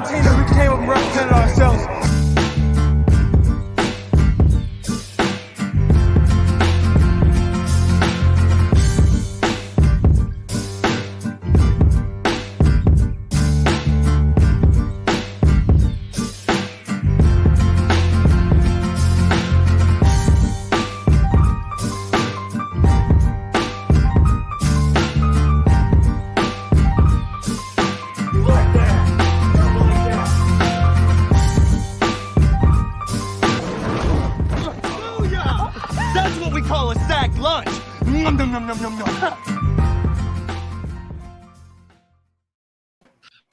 a team that we came up and represented ourselves.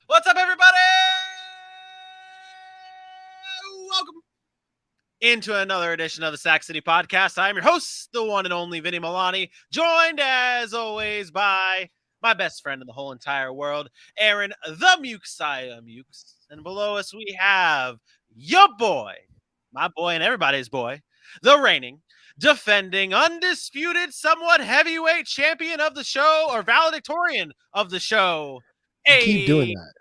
What's up, everybody? Welcome into another edition of the Sac City Podcast. I'm your host, the one and only Vinny Milani, joined as always by my best friend in the whole entire world, Aaron the Mukesiah Mukes. And below us we have your boy, my boy and everybody's boy, the reigning, defending, undisputed, somewhat heavyweight champion of the show, or valedictorian of the show. Keep doing that.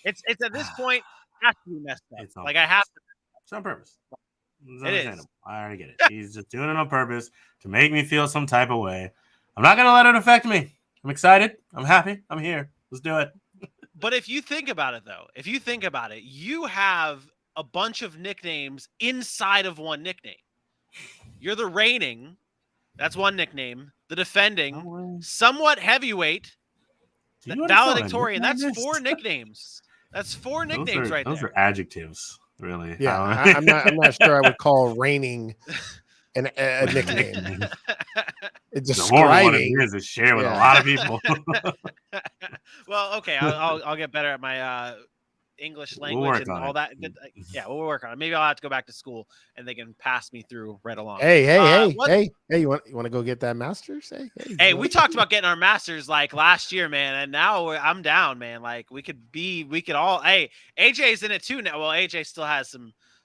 It's at this point has to be messed up. Like I have to. It's on purpose. It's It is. understandable. I already get it. He's just doing it on purpose to make me feel some type of way. I'm not gonna let it affect me. I'm excited. I'm happy. I'm here. Let's do it. But if you think about it, though, you have a bunch of nicknames inside of one nickname. You're the reigning. That's one nickname. The defending, somewhat heavyweight, valedictorian. That's four nicknames. That's four nicknames right there. Those are adjectives, really. Yeah, I'm not sure I would call reigning a nickname. It's describing. It is to share with a lot of people. Well, okay, I'll get better at my English language and all that. Yeah, we'll work on it. Maybe I'll have to go back to school and they can pass me through right along. Hey! You want to go get that master's? Hey, we talked about getting our masters like last year, man, and now I'm down, man. Like we could all. Hey, AJ's in it too now. Well, AJ still has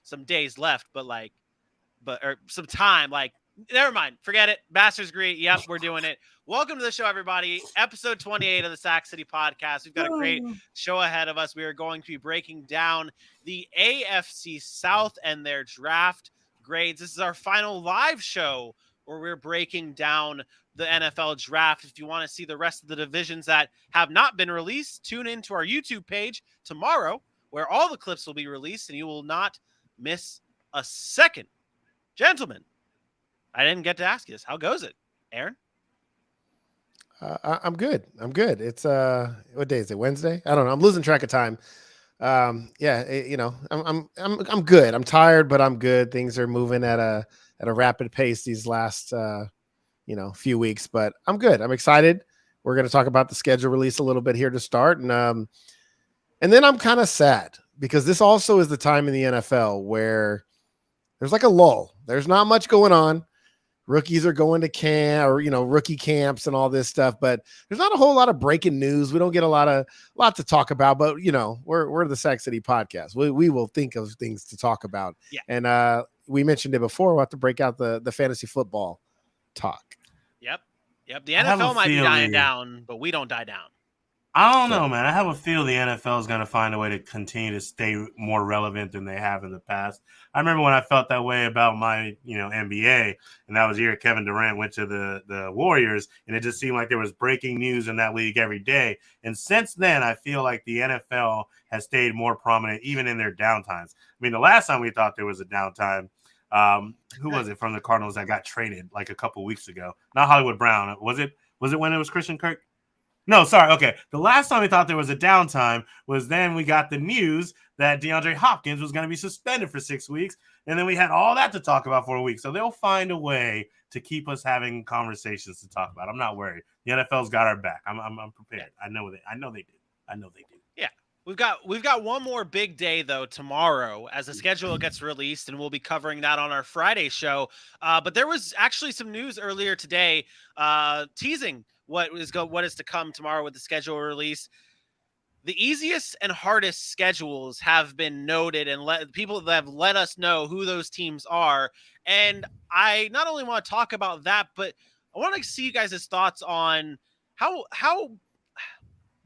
some days left, or some time. Like, never mind, forget it. Master's degree. Yep, we're doing it. Welcome to the show, everybody. Episode 28 of the Sac City Podcast. We've got a great show ahead of us. We are going to be breaking down the AFC South and their draft grades. This is our final live show where we're breaking down the NFL draft. If you want to see the rest of the divisions that have not been released, tune into our YouTube page tomorrow, where all the clips will be released, and you will not miss a second. Gentlemen, I didn't get to ask you this. How goes it, Aaron? I'm good. It's what day is it? Wednesday? I don't know. I'm losing track of time. I'm good. I'm tired, but I'm good. Things are moving at a rapid pace these last few weeks, but I'm good. I'm excited. We're going to talk about the schedule release a little bit here to start, and then I'm kind of sad because this also is the time in the NFL where there's like a lull. There's not much going on. Rookies are going to camp or, rookie camps and all this stuff, but there's not a whole lot of breaking news. We don't get a lot to talk about, but we're the Sac City Podcast. We will think of things to talk about. Yeah. And we mentioned it before. We'll have to break out the fantasy football talk. Yep. The NFL might be dying down, but we don't die down. I don't know, man. I have a feel the NFL is going to find a way to continue to stay more relevant than they have in the past. I remember when I felt that way about my, NBA, and that was the year Kevin Durant went to the Warriors, and it just seemed like there was breaking news in that league every day. And since then, I feel like the NFL has stayed more prominent, even in their downtimes. I mean, the last time we thought there was a downtime, who was it from the Cardinals that got traded like a couple weeks ago? Not Hollywood Brown. Was it when it was Christian Kirk? No, sorry. Okay. The last time we thought there was a downtime was then we got the news that DeAndre Hopkins was going to be suspended for 6 weeks. And then we had all that to talk about for a week. So they'll find a way to keep us having conversations to talk about. I'm not worried. The NFL's got our back. I'm prepared. I know they do. Yeah. We've got one more big day, though, tomorrow as the schedule gets released, and we'll be covering that on our Friday show. But there was actually some news earlier today teasing what is to come tomorrow with the schedule release. The easiest and hardest schedules have been noted, and people that have let us know who those teams are. And I not only want to talk about that, but I want to see you guys' thoughts on how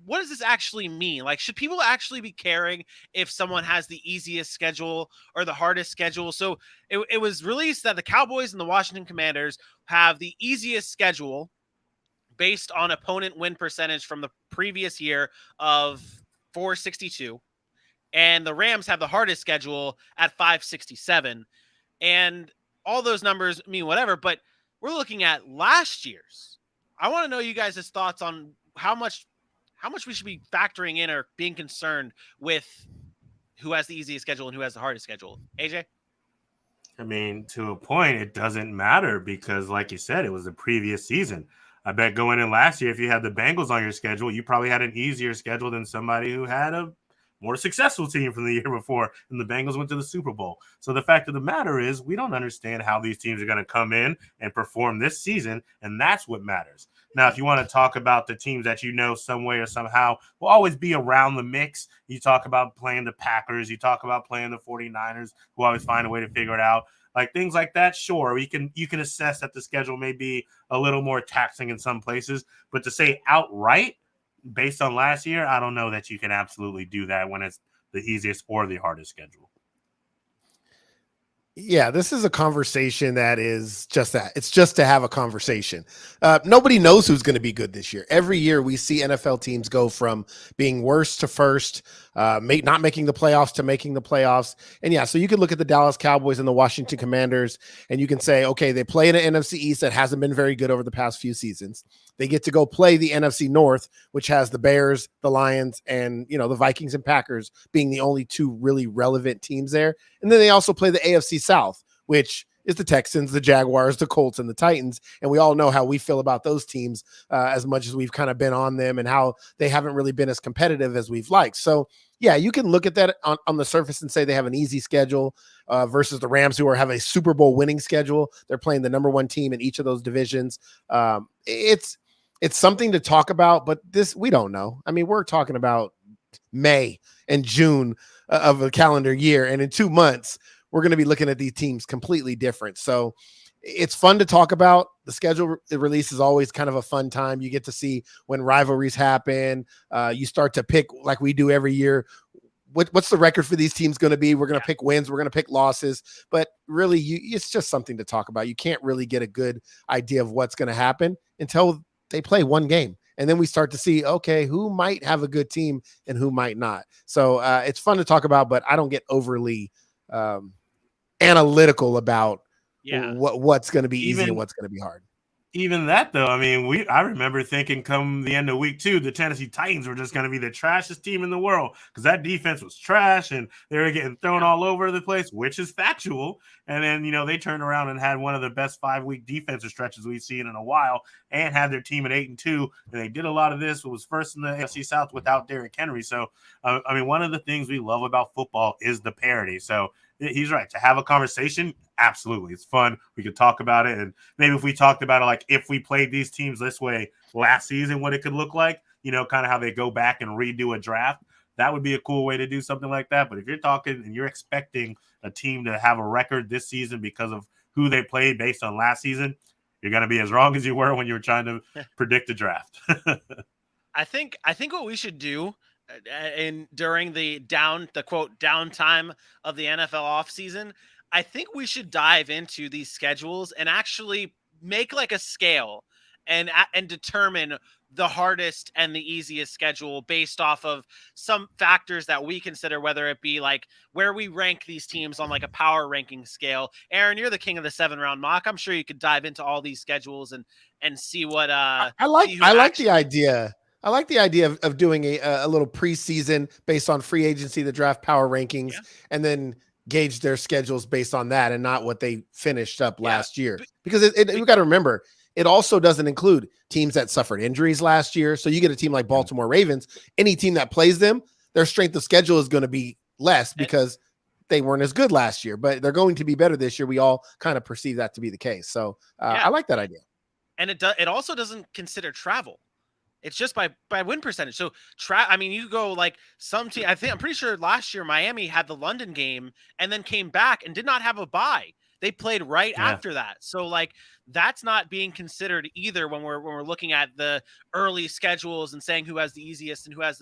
what does this actually mean? Like, should people actually be caring if someone has the easiest schedule or the hardest schedule? So it was released that the Cowboys and the Washington Commanders have the easiest schedule based on opponent win percentage from the previous year of 462. And the Rams have the hardest schedule at 567. And all those numbers mean whatever, but we're looking at last year's. I want to know you guys' thoughts on how much we should be factoring in or being concerned with who has the easiest schedule and who has the hardest schedule. AJ? I mean, to a point, it doesn't matter because, like you said, it was the previous season. I bet going in last year, if you had the Bengals on your schedule, you probably had an easier schedule than somebody who had a more successful team from the year before, and the Bengals went to the Super Bowl. So the fact of the matter is we don't understand how these teams are going to come in and perform this season, and that's what matters. Now, if you want to talk about the teams that you know some way or somehow will always be around the mix, you talk about playing the Packers, you talk about playing the 49ers, who always find a way to figure it out. Like things like that, sure, you can assess that the schedule may be a little more taxing in some places, but to say outright, based on last year, I don't know that you can absolutely do that when it's the easiest or the hardest schedule. Yeah, this is a conversation that is just that. It's just to have a conversation. Nobody knows who's going to be good this year. Every year we see NFL teams go from being worst to first, not making the playoffs to making the playoffs. And yeah, so you can look at the Dallas Cowboys and the Washington Commanders, and you can say, okay, they play in an NFC East that hasn't been very good over the past few seasons. They get to go play the NFC North, which has the Bears, the Lions, and the Vikings and Packers being the only two really relevant teams there. And then they also play the AFC South, which is the Texans, the Jaguars, the Colts, and the Titans. And we all know how we feel about those teams as much as we've kind of been on them and how they haven't really been as competitive as we've liked. So, yeah, you can look at that on the surface and say they have an easy schedule versus the Rams, who have a Super Bowl winning schedule. They're playing the number one team in each of those divisions. It's something to talk about, but we don't know. I mean, we're talking about May and June of a calendar year, and in 2 months, we're going to be looking at these teams completely different. So it's fun to talk about. The schedule release is always kind of a fun time. You get to see when rivalries happen. You start to pick, like we do every year, what's the record for these teams going to be? We're going to pick wins. We're going to pick losses. But really, it's just something to talk about. You can't really get a good idea of what's going to happen until they play one game. And then we start to see, okay, who might have a good team and who might not. So it's fun to talk about, but I don't get overly analytical about what's going to be easy and what's going to be hard. Even that, though, I mean, I remember thinking come the end of week 2, the Tennessee Titans were just going to be the trashiest team in the world because that defense was trash and they were getting thrown all over the place, which is factual. And then, they turned around and had one of the best 5-week defensive stretches we've seen in a while and had their team at 8-2. And they did a lot of this. It was first in the AFC South without Derrick Henry. So, I mean, one of the things we love about football is the parity. So he's right. To have a conversation, absolutely. It's fun. We could talk about it. And maybe if we talked about it, like if we played these teams this way last season, what it could look like, kind of how they go back and redo a draft, that would be a cool way to do something like that. But if you're talking and you're expecting a team to have a record this season because of who they played based on last season, you're going to be as wrong as you were when you were trying to predict the draft. I think what we should do during the quote downtime of the NFL offseason, I think we should dive into these schedules and actually make like a scale and determine the hardest and the easiest schedule based off of some factors that we consider, whether it be like where we rank these teams on like a power ranking scale. Aaron, you're the king of the 7-round mock. I'm sure you could dive into all these schedules and see what I like the idea. I like the idea of doing a little preseason based on free agency, the draft power rankings, and then gauge their schedules based on that and not what they finished up last year. Because you got to remember, it also doesn't include teams that suffered injuries last year. So you get a team like Baltimore Ravens, any team that plays them, their strength of schedule is going to be less because they weren't as good last year, but they're going to be better this year. We all kind of perceive that to be the case. So I like that idea. And it also doesn't consider travel. It's just by win percentage. So I mean, you go like some team. I'm pretty sure last year Miami had the London game and then came back and did not have a bye. They played right after that. So like that's not being considered either when we're looking at the early schedules and saying who has the easiest and who has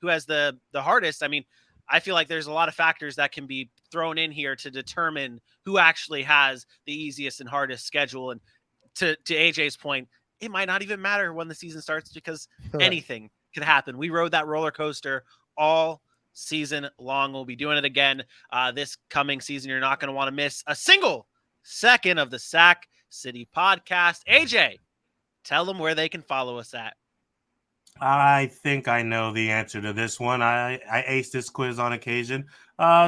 who has the hardest. I mean, I feel like there's a lot of factors that can be thrown in here to determine who actually has the easiest and hardest schedule. And to AJ's point, it might not even matter when the season starts because anything could happen. We rode that roller coaster all season long. We'll be doing it again this coming season. You're not going to want to miss a single second of the Sac City podcast. AJ, tell them where they can follow us at. I think I know the answer to this one. I ace this quiz on occasion.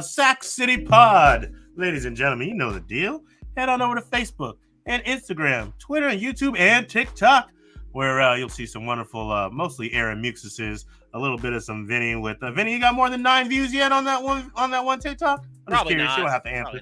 Sac City Pod. Ladies and gentlemen, you know the deal. Head on over to Facebook and Instagram, Twitter, and YouTube, and TikTok, where you'll see some wonderful, mostly Aaron Muxus's, a little bit of some Vinny with Vinny. You got more than 9 views yet on that one TikTok? I'm Probably just curious. not. You don't have to answer.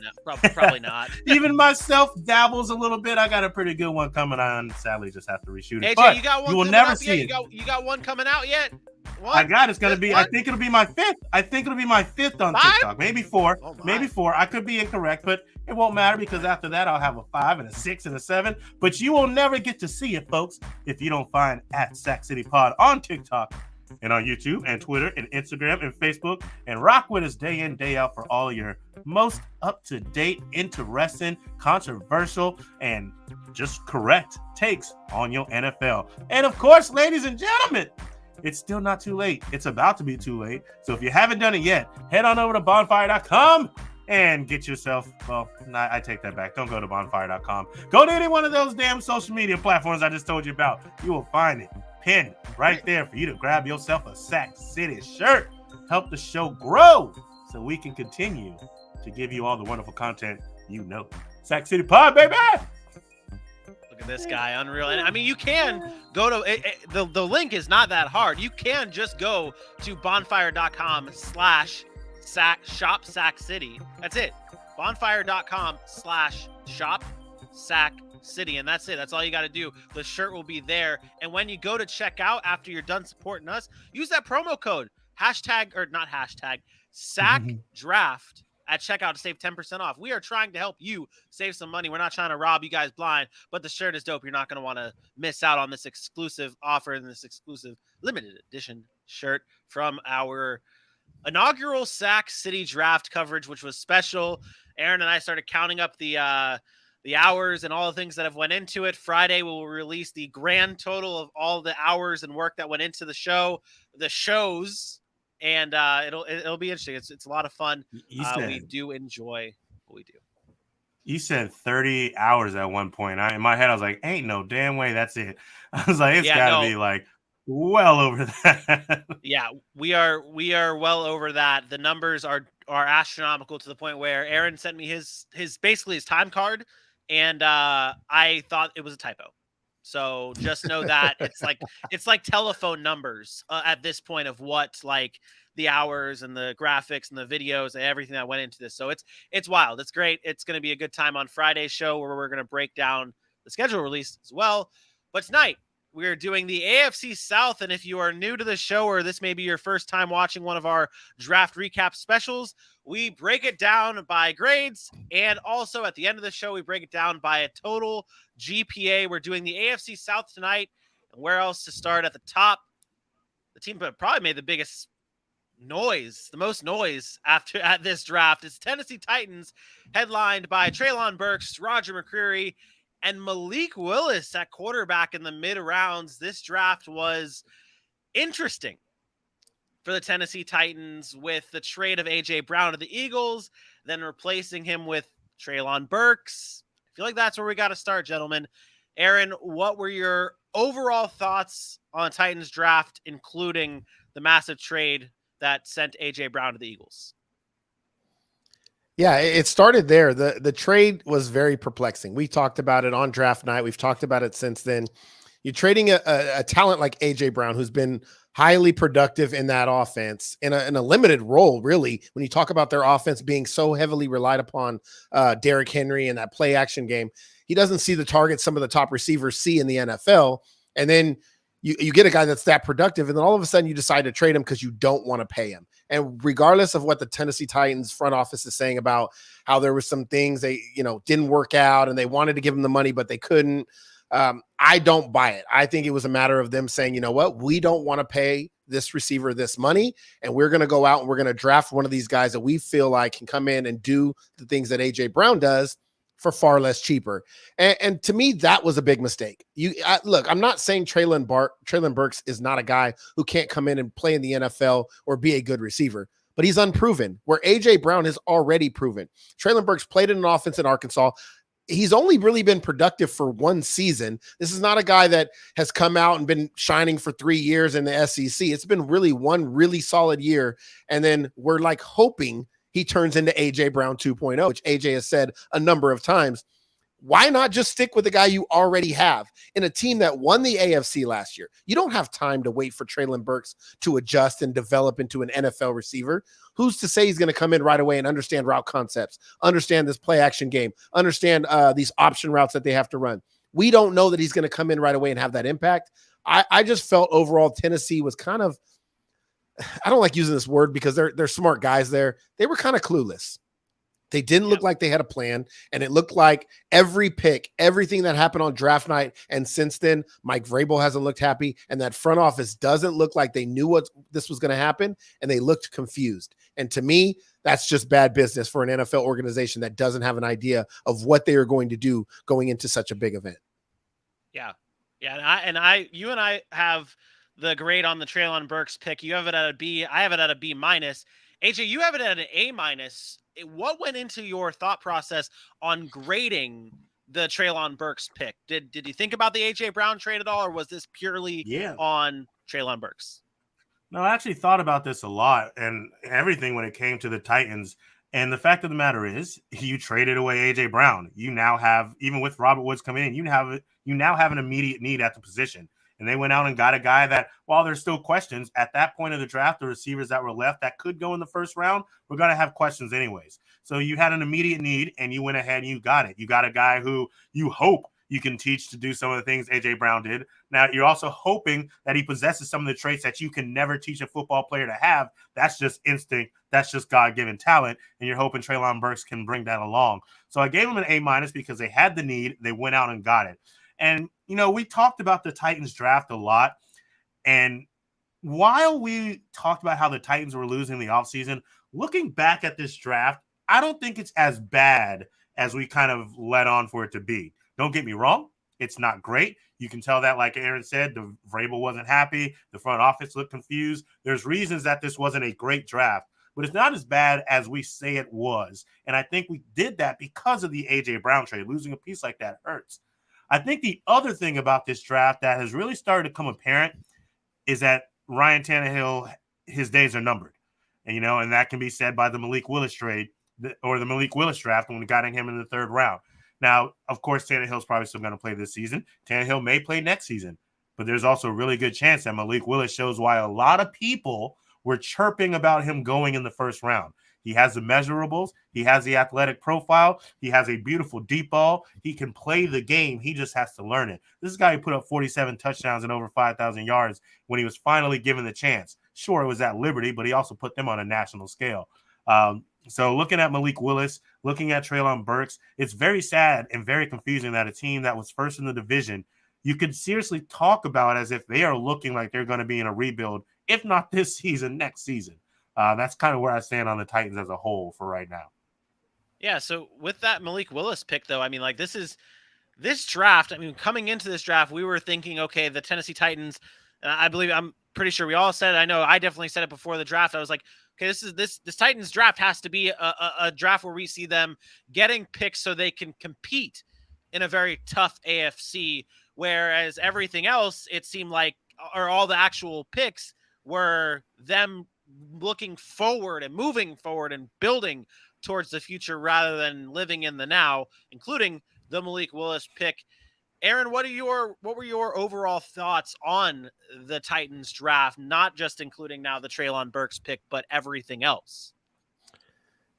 Probably not. Even myself dabbles a little bit. I got a pretty good one coming on. Sadly, just have to reshoot it. AJ, but you got one. You will never see it. You got one coming out yet? One? I got it's gonna be. I think it'll be my 5th. I think it'll be my 5th on 5? TikTok. Maybe 4. Oh maybe 4. I could be incorrect, but it won't matter because after that I'll have a 5 and a 6 and a 7. But you will never get to see it, folks, if you don't find at Sac City Pod on TikTok and on YouTube and Twitter and Instagram and Facebook, and rock with us day in, day out for all your most up-to-date, interesting, controversial, and just correct takes on your NFL. And of course, ladies and gentlemen, it's still not too late. It's about to be too late. So if you haven't done it yet, head on over to bonfire.com and get yourself, well, I take that back. Don't go to bonfire.com. Go to any one of those damn social media platforms I just told you about. You will find it pinned right there for you to grab yourself a Sac City shirt. Help the show grow so we can continue to give you all the wonderful content you know. Sac City Pod, baby! Look at this guy, unreal. And I mean, you can go to the link is not that hard. You can just go to bonfire.com/shop Sac City. That's it. Bonfire.com/shop Sac City, and that's it. That's all you got to do. The shirt will be there, and when you go to check out after you're done supporting us, use that promo code Sac Draft at checkout to save 10% off. We are trying to help you save some money. We're not trying to rob you guys blind, but the shirt is dope. You're not going to want to miss out on this exclusive offer and this exclusive limited edition shirt from our inaugural Sac City Draft coverage, which was special. Aaron and I started counting up the hours and all the things that have went into it. Friday, we will release the grand total of all the hours and work that went into the shows, and it'll be interesting. It's a lot of fun. We do enjoy what we do. You said 30 hours at one point. In my head, I was like, ain't no damn way that's it. I was like, it's got to be like well over that. Yeah, we are well over that. The numbers are astronomical to the point where Aaron sent me his basically his time card, and I thought it was a typo. So just know that it's like telephone numbers at this point of what like the hours and the graphics and the videos and everything that went into this. So it's wild. It's great. It's going to be a good time on Friday's show where we're going to break down the schedule release as well. But tonight we're doing the AFC South. And if you are new to the show, or this may be your first time watching one of our draft recap specials, we break it down by grades. And also at the end of the show, we break it down by a total GPA. We're doing the AFC South tonight. And where else to start? At the top, the team that probably made the biggest noise, the most noise at this draft, is Tennessee Titans, headlined by Treylon Burks, Roger McCreary, and Malik Willis at quarterback in the mid rounds. This draft was interesting for the Tennessee Titans with the trade of A.J. Brown to the Eagles, then replacing him with Treylon Burks. I feel like that's where we got to start, gentlemen. Aaron, what were your overall thoughts on Titans draft, including the massive trade that sent A.J. Brown to the Eagles? Yeah, it started there. The trade was very perplexing. We talked about it on draft night. We've talked about it since then. You're trading a talent like A.J. Brown, who's been highly productive in that offense in a limited role, really, when you talk about their offense being so heavily relied upon Derrick Henry in that play action game. He doesn't see the targets some of the top receivers see in the NFL. And then you get a guy that's that productive, and then all of a sudden you decide to trade him because you don't want to pay him. And regardless of what the Tennessee Titans front office is saying about how there were some things they, didn't work out and they wanted to give him the money, but they couldn't. I don't buy it. I think it was a matter of them saying, you know what, we don't want to pay this receiver this money, and we're going to go out and we're going to draft one of these guys that we feel like can come in and do the things that A.J. Brown does for far less cheaper. And to me, that was a big mistake. Look, I'm not saying Treylon Burks is not a guy who can't come in and play in the NFL or be a good receiver, but he's unproven, where A.J. Brown has already proven. Treylon Burks played in an offense in Arkansas. He's only really been productive for one season. This is not a guy that has come out and been shining for 3 years in the SEC. It's been really one really solid year. And then we're like hoping he turns into A.J. Brown 2.0, which A.J. has said a number of times. Why not just stick with the guy you already have in a team that won the AFC last year? You don't have time to wait for Treylon Burks to adjust and develop into an NFL receiver. Who's to say he's going to come in right away and understand route concepts, understand this play action game, understand these option routes that they have to run? We don't know that he's going to come in right away and have that impact. I just felt overall Tennessee was kind of, I don't like using this word because they're smart guys there. They were kind of clueless. They didn't look like they had a plan, and it looked like every pick, everything that happened on draft night, and since then, Mike Vrabel hasn't looked happy, and that front office doesn't look like they knew what this was going to happen, and they looked confused. And to me, that's just bad business for an NFL organization that doesn't have an idea of what they are going to do going into such a big event. Yeah. You and I have the grade on the Treylon Burks pick. You have it at a B. I have it at a B minus. AJ, you have it at an A minus. What went into your thought process on grading the Treylon Burks pick? Did you think about the A.J. Brown trade at all, or was this purely on Treylon Burks? No, I actually thought about this a lot and everything when it came to the Titans. And the fact of the matter is, you traded away A.J. Brown. You now have, even with Robert Woods coming in, you now have an immediate need at the position. And they went out and got a guy that, while there's still questions, at that point of the draft, the receivers that were left that could go in the first round, we're going to have questions anyways. So you had an immediate need, and you went ahead and you got it. You got a guy who you hope you can teach to do some of the things A.J. Brown did. Now, you're also hoping that he possesses some of the traits that you can never teach a football player to have. That's just instinct. That's just God-given talent, and you're hoping Treylon Burks can bring that along. So I gave him an A- because they had the need. They went out and got it. And, we talked about the Titans draft a lot. And while we talked about how the Titans were losing the offseason, looking back at this draft, I don't think it's as bad as we kind of let on for it to be. Don't get me wrong. It's not great. You can tell that, like Aaron said, the Vrabel wasn't happy. The front office looked confused. There's reasons that this wasn't a great draft, but it's not as bad as we say it was. And I think we did that because of the A.J. Brown trade. Losing a piece like that hurts. I think the other thing about this draft that has really started to become apparent is that Ryan Tannehill, his days are numbered. And, and that can be said by the Malik Willis trade or the Malik Willis draft when we got him in the third round. Now, of course, Tannehill's probably still going to play this season. Tannehill may play next season, but there's also a really good chance that Malik Willis shows why a lot of people were chirping about him going in the first round. He has the measurables. He has the athletic profile. He has a beautiful deep ball. He can play the game. He just has to learn it. This is a guy who put up 47 touchdowns and over 5,000 yards when he was finally given the chance. Sure, it was at Liberty, but he also put them on a national scale. So looking at Malik Willis, looking at Treylon Burks, it's very sad and very confusing that a team that was first in the division, you could seriously talk about as if they are looking like they're going to be in a rebuild, if not this season, next season. That's kind of where I stand on the Titans as a whole for right now. Yeah, so with that Malik Willis pick, though, I mean, like this draft, I mean, coming into this draft, we were thinking, okay, the Tennessee Titans, and I'm pretty sure we all said it. I know I definitely said it before the draft. I was like, okay, this Titans draft has to be a draft where we see them getting picks so they can compete in a very tough AFC, whereas everything else, it seemed like, or all the actual picks were them looking forward and moving forward and building towards the future rather than living in the now, including the Malik Willis pick. Aaron, what were your overall thoughts on the Titans draft, not just including now the Treylon Burks pick, but everything else?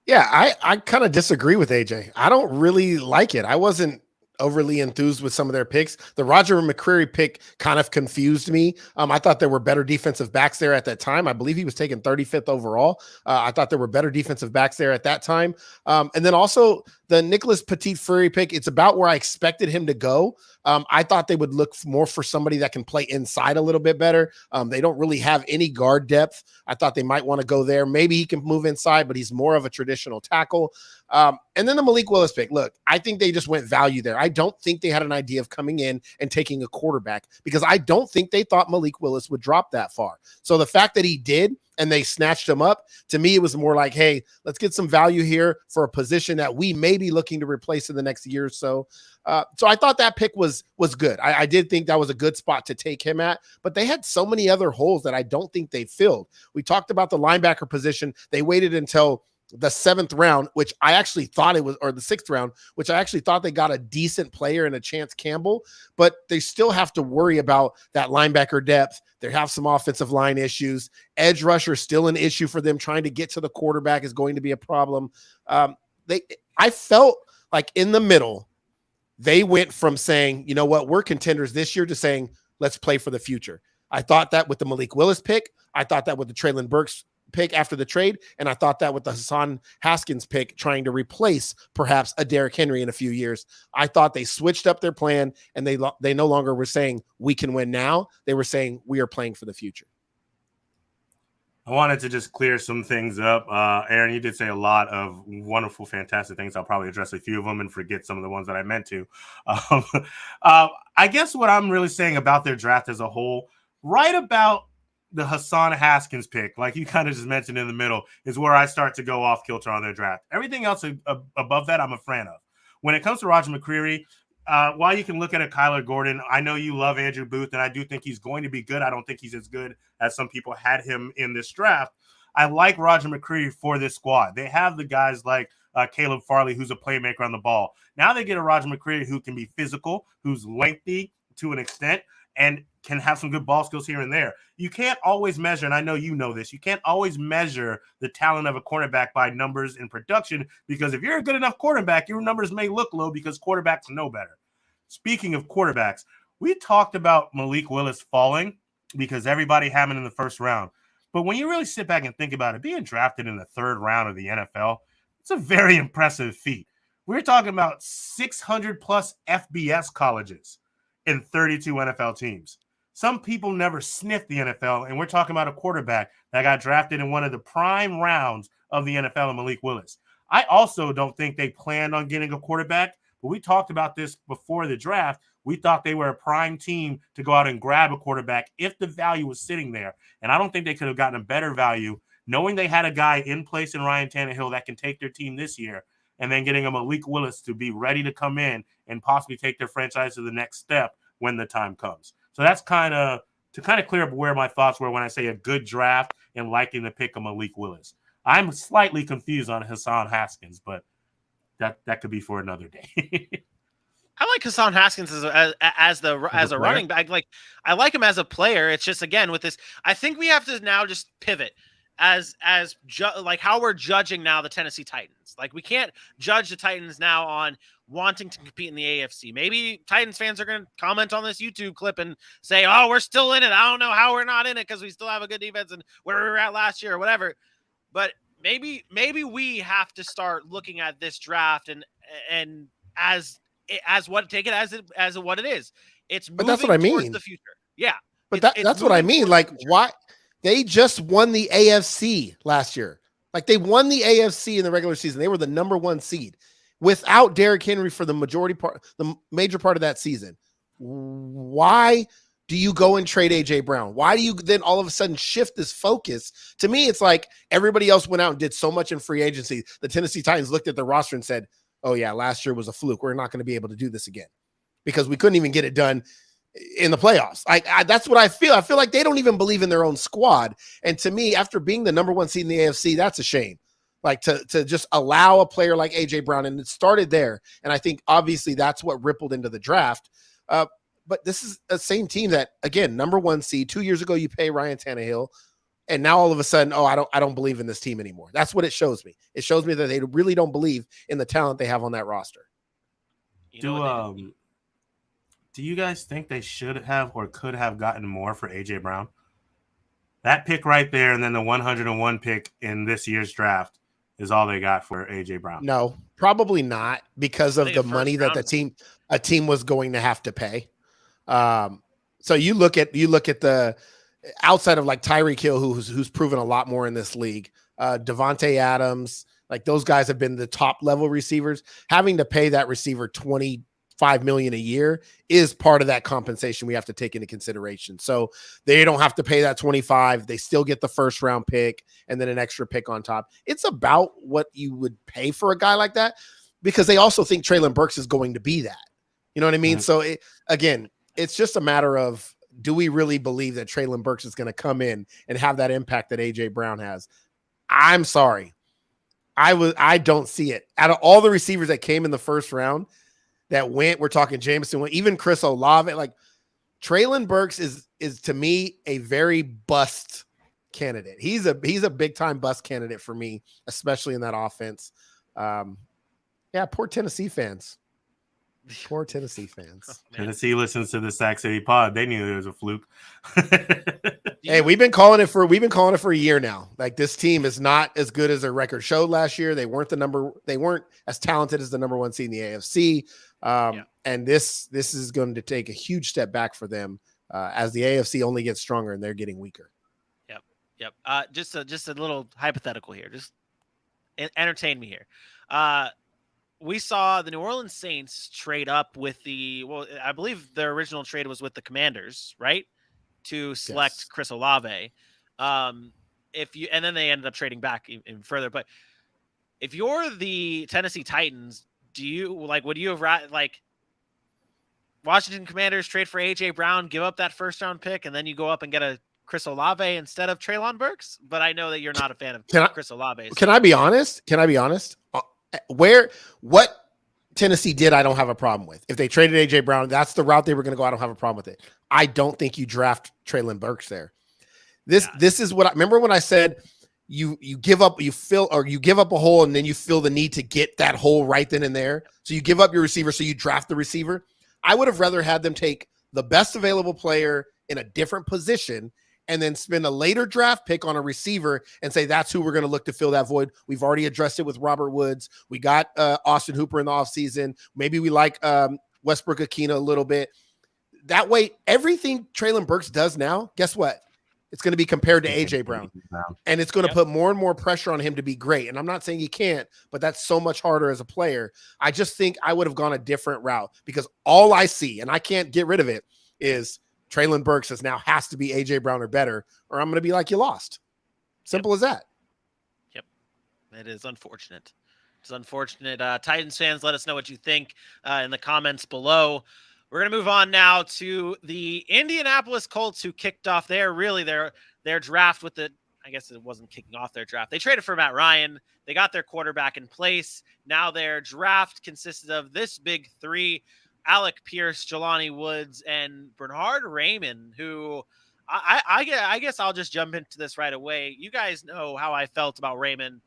Yeah, I kind of disagree with AJ. I don't really like it. I wasn't overly enthused with some of their picks. The Roger McCreary pick kind of confused me. I thought there were better defensive backs there at that time. I believe he was taken 35th overall. I thought there were better defensive backs there at that time. And then also the Nicholas Petit-Frere pick, it's about where I expected him to go. I thought they would look more for somebody that can play inside a little bit better. They don't really have any guard depth. I thought they might want to go there. Maybe he can move inside, but he's more of a traditional tackle. And then the Malik Willis pick. Look, I think they just went value there. I don't think they had an idea of coming in and taking a quarterback because I don't think they thought Malik Willis would drop that far. So the fact that he did and they snatched him up, to me, it was more like, hey, let's get some value here for a position that we may be looking to replace in the next year or so. So I thought that pick was good. I did think that was a good spot to take him at, but they had so many other holes that I don't think they filled. We talked about the linebacker position. They waited until the 7th round, which I actually thought it was, or the 6th round, which I actually thought they got a decent player in a Chance Campbell, but they still have to worry about that linebacker depth. They have some offensive line issues. Edge rusher is still an issue for them. Trying to get to the quarterback is going to be a problem. I felt like in the middle, they went from saying, you know what, we're contenders this year to saying, let's play for the future. I thought that with the Malik Willis pick. I thought that with the Treylon Burks pick after the trade. And I thought that with the Hassan Haskins pick, trying to replace perhaps a Derrick Henry in a few years. I thought they switched up their plan and they no longer were saying we can win now. They were saying we are playing for the future. I wanted to just clear some things up. Aaron, you did say a lot of wonderful, fantastic things. I'll probably address a few of them and forget some of the ones that I meant to. I guess what I'm really saying about their draft as a whole, right about the Hassan Haskins pick, like you kind of just mentioned in the middle, is where I start to go off kilter on their draft. Everything else above that, I'm a fan of. When it comes to Roger McCreary, while you can look at a Kyler Gordon, I know you love Andrew Booth, and I do think he's going to be good. I don't think he's as good as some people had him in this draft. I like Roger McCreary for this squad. They have the guys like Caleb Farley, who's a playmaker on the ball. Now they get a Roger McCreary who can be physical, who's lengthy to an extent, and can have some good ball skills here and there. You can't always measure, and I know you know this, you can't always measure the talent of a quarterback by numbers in production, because if you're a good enough quarterback, your numbers may look low because quarterbacks know better. Speaking of quarterbacks, we talked about Malik Willis falling because everybody had him in the first round. But when you really sit back and think about it, being drafted in the 3rd round of the NFL, it's a very impressive feat. We're talking about 600-plus FBS colleges in 32 NFL teams. Some people never sniffed the NFL, and we're talking about a quarterback that got drafted in one of the prime rounds of the NFL, and Malik Willis. I also don't think they planned on getting a quarterback, but we talked about this before the draft. We thought they were a prime team to go out and grab a quarterback if the value was sitting there, and I don't think they could have gotten a better value knowing they had a guy in place in Ryan Tannehill that can take their team this year, and then getting a Malik Willis to be ready to come in and possibly take their franchise to the next step when the time comes. So that's kind of to clear up where my thoughts were when I say a good draft and liking the pick of Malik Willis. I'm slightly confused on Hassan Haskins, but that could be for another day. I like Hassan Haskins as a running back. I like him as a player. It's just, again, with this, I think we have to now just pivot as how we're judging now the Tennessee Titans. Like, we can't judge the Titans now on wanting to compete in the AFC. Maybe Titans fans are going to comment on this YouTube clip and say, oh, we're still in it. I don't know how we're not in it because we still have a good defense and where we were at last year or whatever. But maybe we have to start looking at this draft and as what, take it as what it is. It's moving, but that's what I mean, towards the future. Yeah. But that's what I mean. Like, why they just won the AFC last year. Like, they won the AFC in the regular season. They were the number 1 seed without Derrick Henry for the major part of that season. Why do you go and trade AJ Brown? Why do you then all of a sudden shift this focus? To me, it's like everybody else went out and did so much in free agency. The Tennessee Titans looked at the roster and said, oh yeah, last year was a fluke. We're not going to be able to do this again because we couldn't even get it done in the playoffs. That's what I feel. I feel like they don't even believe in their own squad. And to me, after being the number 1 seed in the AFC, that's a shame. Like, to just allow a player like AJ Brown, and it started there. And I think obviously that's what rippled into the draft. But this is the same team that, again, number 1 seed. 2 years ago, you pay Ryan Tannehill, and now all of a sudden, I don't believe in this team anymore. That's what it shows me. It shows me that they really don't believe in the talent they have on that roster. Do you guys think they should have or could have gotten more for AJ Brown? That pick right there, and then the 101 pick in this year's draft is all they got for AJ Brown. No, probably not, because of the money that a team was going to have to pay. So you look at the outside of like Tyreek Hill, who's proven a lot more in this league, Devontae Adams, like those guys have been the top level receivers. Having to pay that receiver $25 million a year is part of that compensation we have to take into consideration. So they don't have to pay that 25. They still get the first round pick and then an extra pick on top. It's about what you would pay for a guy like that, because they also think Treylon Burks is going to be that. You know what I mean? Mm-hmm. So it's just a matter of, do we really believe that Treylon Burks is going to come in and have that impact that AJ Brown has? I'm sorry. I don't see it. Out of all the receivers that came in the first round that went, we're talking Jameson, even Chris Olave, like Treylon Burks is to me a very bust candidate. He's a big time bust candidate for me, especially in that offense. Poor Tennessee fans. Poor Tennessee fans. Tennessee listens to the Sac City pod. They knew it was a fluke. Hey, we've been calling it for a year now. Like, this team is not as good as their record showed last year. They weren't as talented as the number one seed in the AFC. And this is going to take a huge step back for them as the AFC only gets stronger and they're getting weaker. Yep. Just a little hypothetical here. Just entertain me here. We saw the New Orleans Saints trade up with I believe their original trade was with the Commanders, right? To select Chris Olave. And then they ended up trading back even further. But if you're the Tennessee Titans, would you have Washington Commanders trade for AJ Brown, give up that first round pick, and then you go up and get a Chris Olave instead of Treylon Burks? But I know that you're not a fan of Chris Olave. So. Can I be honest? What Tennessee did, I don't have a problem with. If they traded AJ Brown, that's the route they were going to go. I don't have a problem with it. I don't think you draft Treylon Burks there. This is what I remember when I said you give up a hole and then you feel the need to get that hole right then and there. So you give up your receiver, so you draft the receiver. I would have rather had them take the best available player in a different position and then spend a later draft pick on a receiver and say, that's who we're going to look to fill that void. We've already addressed it with Robert Woods. We got Austin Hooper in the offseason. Maybe we like Westbrook-Akina a little bit. That way, everything Treylon Burks does now, guess what? It's going to be compared to AJ Brown. And it's going to put more and more pressure on him to be great. And I'm not saying he can't, but that's so much harder as a player. I just think I would have gone a different route, because all I see, and I can't get rid of it, is Treylon Burks has to be AJ Brown or better, or I'm going to be like, you lost. Simple as that. Yep. It is unfortunate. It's unfortunate. Titans fans, let us know what you think in the comments below. We're going to move on now to the Indianapolis Colts, who kicked off their draft with I guess it wasn't kicking off their draft. They traded for Matt Ryan. They got their quarterback in place. Now their draft consisted of this big three: Alec Pierce, Jelani Woods, and Bernhard Raimann, who I guess I'll just jump into this right away. You guys know how I felt about Raimann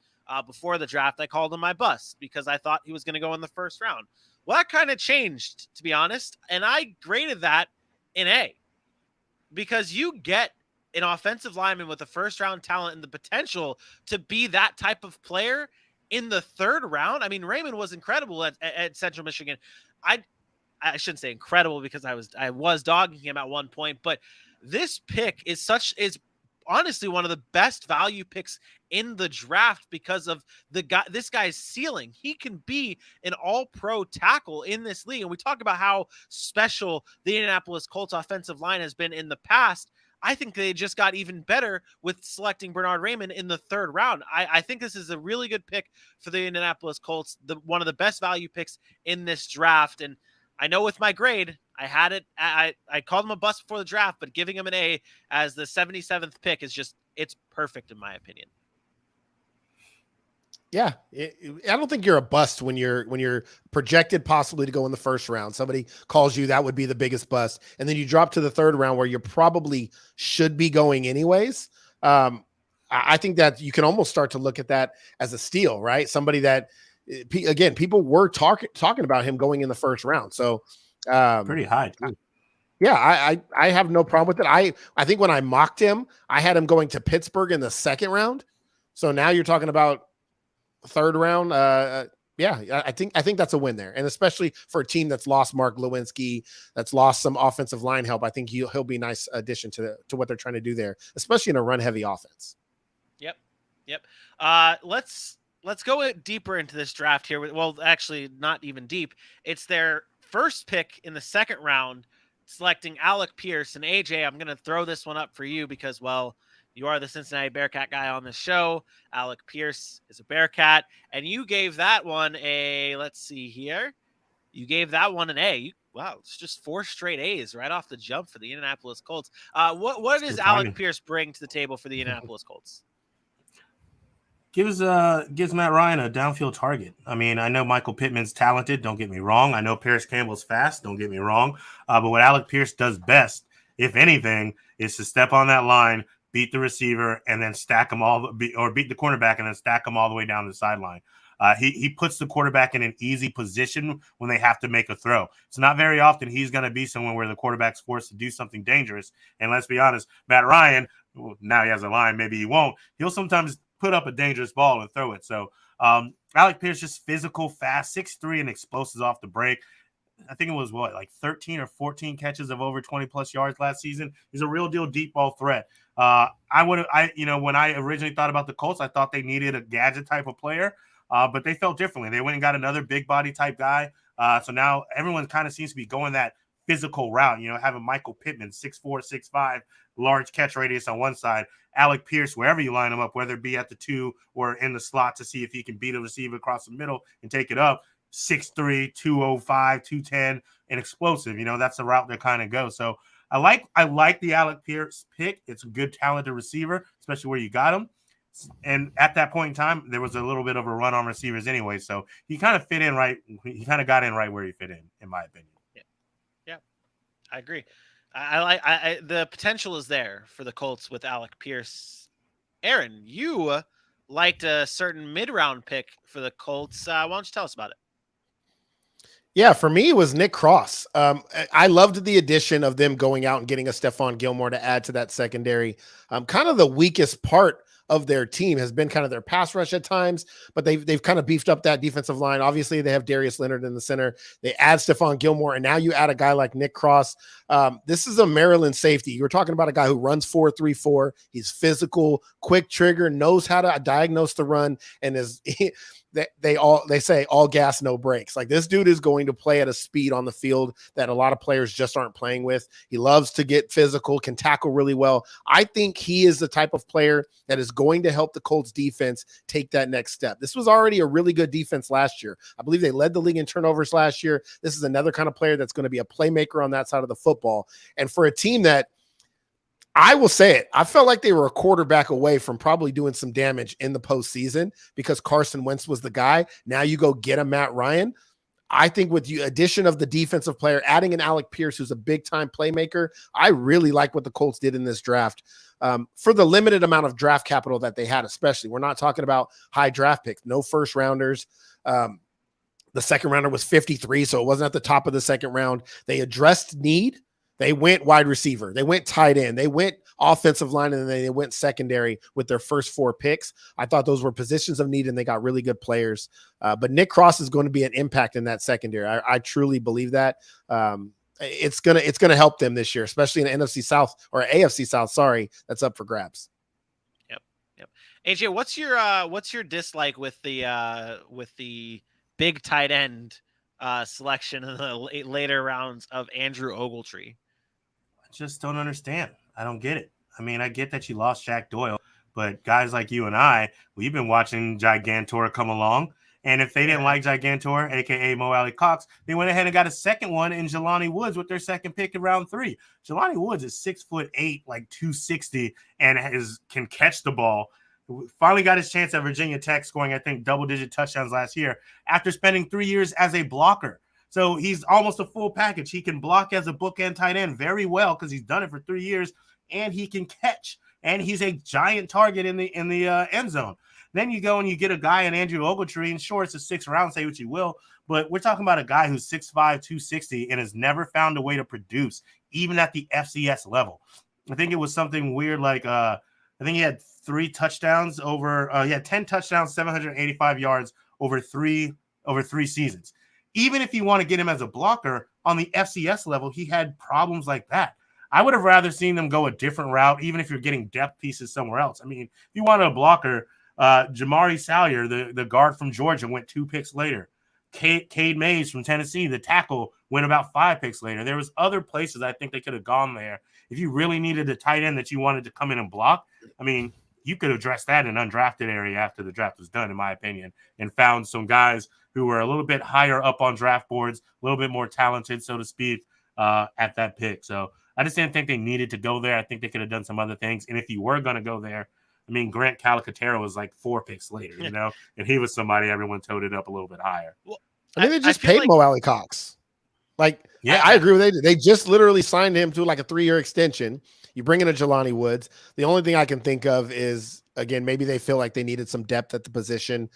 before the draft. I called him my bust because I thought he was going to go in the first round. Well, that kind of changed, to be honest, and I graded that in A, because you get an offensive lineman with a first-round talent and the potential to be that type of player in the third round. I mean, Raimann was incredible at Central Michigan. I shouldn't say incredible, because I was dogging him at one point, but this pick is honestly one of the best value picks in the draft because of this guy's ceiling. He can be an all-pro tackle in this league. And we talk about how special the Indianapolis Colts offensive line has been in the past. I think they just got even better with selecting Bernhard Raimann in the third round. I think this is a really good pick for the Indianapolis Colts, one of the best value picks in this draft. And I know with my grade, I had it. I called him a bust before the draft, but giving him an A as the 77th pick is it's perfect in my opinion. Yeah, I don't think you're a bust when you're projected possibly to go in the first round. Somebody calls you, that would be the biggest bust, and then you drop to the third round where you probably should be going anyways. I think that you can almost start to look at that as a steal, right? Somebody that again, people were talking about him going in the first round. So pretty high too. Yeah, I have no problem with it. I think when I mocked him, I had him going to Pittsburgh in the second round. So now you're talking about third round. Yeah, I think that's a win there, and especially for a team that's lost Mark Lewinsky, that's lost some offensive line help. I think he'll be a nice addition to what they're trying to do there, especially in a run heavy offense. Yep. Let's go deeper into this draft here. Well, actually, not even deep. It's their first pick in the second round, selecting Alec Pierce. And AJ, I'm going to throw this one up for you because, well, you are the Cincinnati Bearcat guy on this show. Alec Pierce is a Bearcat, and you gave that one let's see here. You gave that one an A. Wow, it's just 4 straight A's right off the jump for the Indianapolis Colts. What does Alec Pierce bring to the table for the Indianapolis Colts? Gives Matt Ryan a downfield target. I mean, I know Michael Pittman's talented. Don't get me wrong. I know Paris Campbell's fast. Don't get me wrong. But what Alec Pierce does best, if anything, is to step on that line, beat the receiver, and then stack them or beat the cornerback and then stack them all the way down the sideline. He puts the quarterback in an easy position when they have to make a throw. It's not very often he's going to be somewhere where the quarterback's forced to do something dangerous. And let's be honest, Matt Ryan, now he has a line, maybe he won't. He'll sometimes put up a dangerous ball and throw it. So Alec Pierce, just physical, fast, 6'3", and explosives off the break. I think it was like 13 or 14 catches of over 20+ yards last season. He's a real deal deep ball threat. When I originally thought about the Colts, I thought they needed a gadget type of player, but they felt differently. They went and got another big body type guy. So now everyone kind of seems to be going that physical route, having Michael Pittman, 6'4", 6'5", large catch radius on one side, Alec Pierce, wherever you line him up, whether it be at the 2 or in the slot to see if he can beat a receiver across the middle and take it up, 6'3", 205, 210, and explosive. That's the route they kind of go. So I like the Alec Pierce pick. It's a good, talented receiver, especially where you got him. And at that point in time, there was a little bit of a run on receivers anyway. So he kind of fit in right. He kind of got in right where he fit in my opinion. Yeah, I agree. I the potential is there for the Colts with Alec Pierce. Aaron, you liked a certain mid-round pick for the Colts. Why don't you tell us about it? Yeah, for me, it was Nick Cross. I loved the addition of them going out and getting a Stephon Gilmore to add to that secondary. Kind of the weakest part of their team has been kind of their pass rush at times, but they've kind of beefed up that defensive line. Obviously, they have Darius Leonard in the center. They add Stephon Gilmore, and now you add a guy like Nick Cross. This is a Maryland safety. You're talking about a guy who runs 4.34. He's physical, quick trigger, knows how to diagnose the run, and is they say all gas, no brakes. Like, this dude is going to play at a speed on the field that a lot of players just aren't playing with. He loves to get physical, can tackle really well. I think he is the type of player that is going to help the Colts defense take that next step. This was already a really good defense last year. I believe they led the league in turnovers last year. This is another kind of player that's going to be a playmaker on that side of the football. And for a team that, I will say it, I felt like they were a quarterback away from probably doing some damage in the postseason because Carson Wentz was the guy. Now you go get a Matt Ryan. I think with the addition of the defensive player, adding an Alec Pierce, who's a big-time playmaker, I really like what the Colts did in this draft. For the limited amount of draft capital that they had, especially. We're not talking about high draft picks, no first-rounders. The second rounder was 53, so it wasn't at the top of the second round. They addressed need. They went wide receiver. They went tight end. They went offensive line, and then they went secondary with their first 4 picks. I thought those were positions of need, and they got really good players. But Nick Cross is going to be an impact in that secondary. I truly believe that. It's gonna help them this year, especially in the NFC South or AFC South. Sorry, that's up for grabs. Yep. AJ, what's your dislike with the big tight end selection in the later rounds of Andrew Ogletree? I just don't understand. I don't get it. I mean, I get that you lost Shaq Doyle, but guys like you and I, we've been watching Gigantor come along. And if they didn't like Gigantor, a.k.a. Mo Alley Cox, they went ahead and got a second one in Jelani Woods with their second pick in round 3. Jelani Woods is 6'8", like 260, and can catch the ball. Finally got his chance at Virginia Tech, scoring, I think, double-digit touchdowns last year after spending 3 years as a blocker. So he's almost a full package. He can block as a bookend tight end very well because he's done it for 3 years, and he can catch. And he's a giant target in the end zone. Then you go and you get a guy in Andrew Ogletree, and sure, it's a 6th round, say what you will, but we're talking about a guy who's 6'5", 260, and has never found a way to produce, even at the FCS level. I think it was something weird like I think he had 3 touchdowns over he had 10 touchdowns, 785 yards over three seasons. Even if you want to get him as a blocker on the FCS level, he had problems like that. I would have rather seen them go a different route, even if you're getting depth pieces somewhere else. I mean, if you wanted a blocker, Jamari Salyer, the guard from Georgia, went 2 picks later. Cade Mays from Tennessee, the tackle, went about 5 picks later. There was other places I think they could have gone there. If you really needed a tight end that you wanted to come in and block, I mean, you could address that in an undrafted area after the draft was done, in my opinion, and found some guys who were a little bit higher up on draft boards, a little bit more talented, so to speak, at that pick. So I just didn't think they needed to go there. I think they could have done some other things. And if you were going to go there, I mean, Grant Calicatero was like 4 picks later, you know, and he was somebody everyone toted up a little bit higher. Well, I think they just paid Mo Alley Cox. Like, yeah, I agree with it. They just literally signed him to like a 3-year extension. You bring in a Jelani Woods. The only thing I can think of is, again, maybe they feel like they needed some depth at the position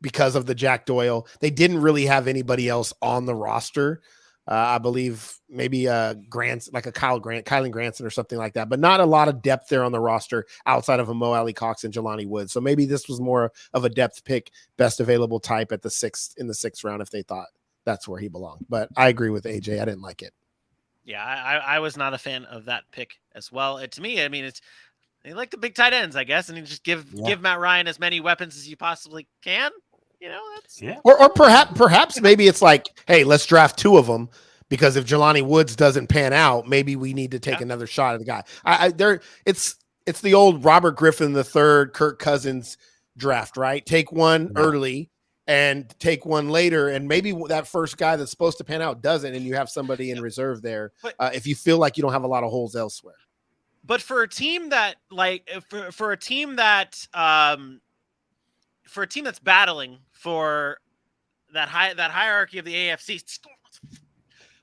because of the Jack Doyle. They didn't really have anybody else on the roster. I believe maybe Grants, like a Kylan Granson or something like that, but not a lot of depth there on the roster outside of a Mo Alley Cox and Jelani Woods. So maybe this was more of a depth pick, best available type in the 6th round if they thought that's where he belonged. But I agree with AJ. I didn't like it. Yeah, I was not a fan of that pick as well. To me, I mean, they like the big tight ends, I guess, and you just give Matt Ryan as many weapons as you possibly can. You know, that's Or perhaps maybe it's like, hey, let's draft 2 of them because if Jelani Woods doesn't pan out, maybe we need to take another shot at the guy. It's the old Robert Griffin III, Kirk Cousins draft, right? Take one early and take one later, and maybe that first guy that's supposed to pan out doesn't, and you have somebody in reserve there. But, if you feel like you don't have a lot of holes elsewhere. But for a team that for a team that's battling for that hierarchy of the AFC,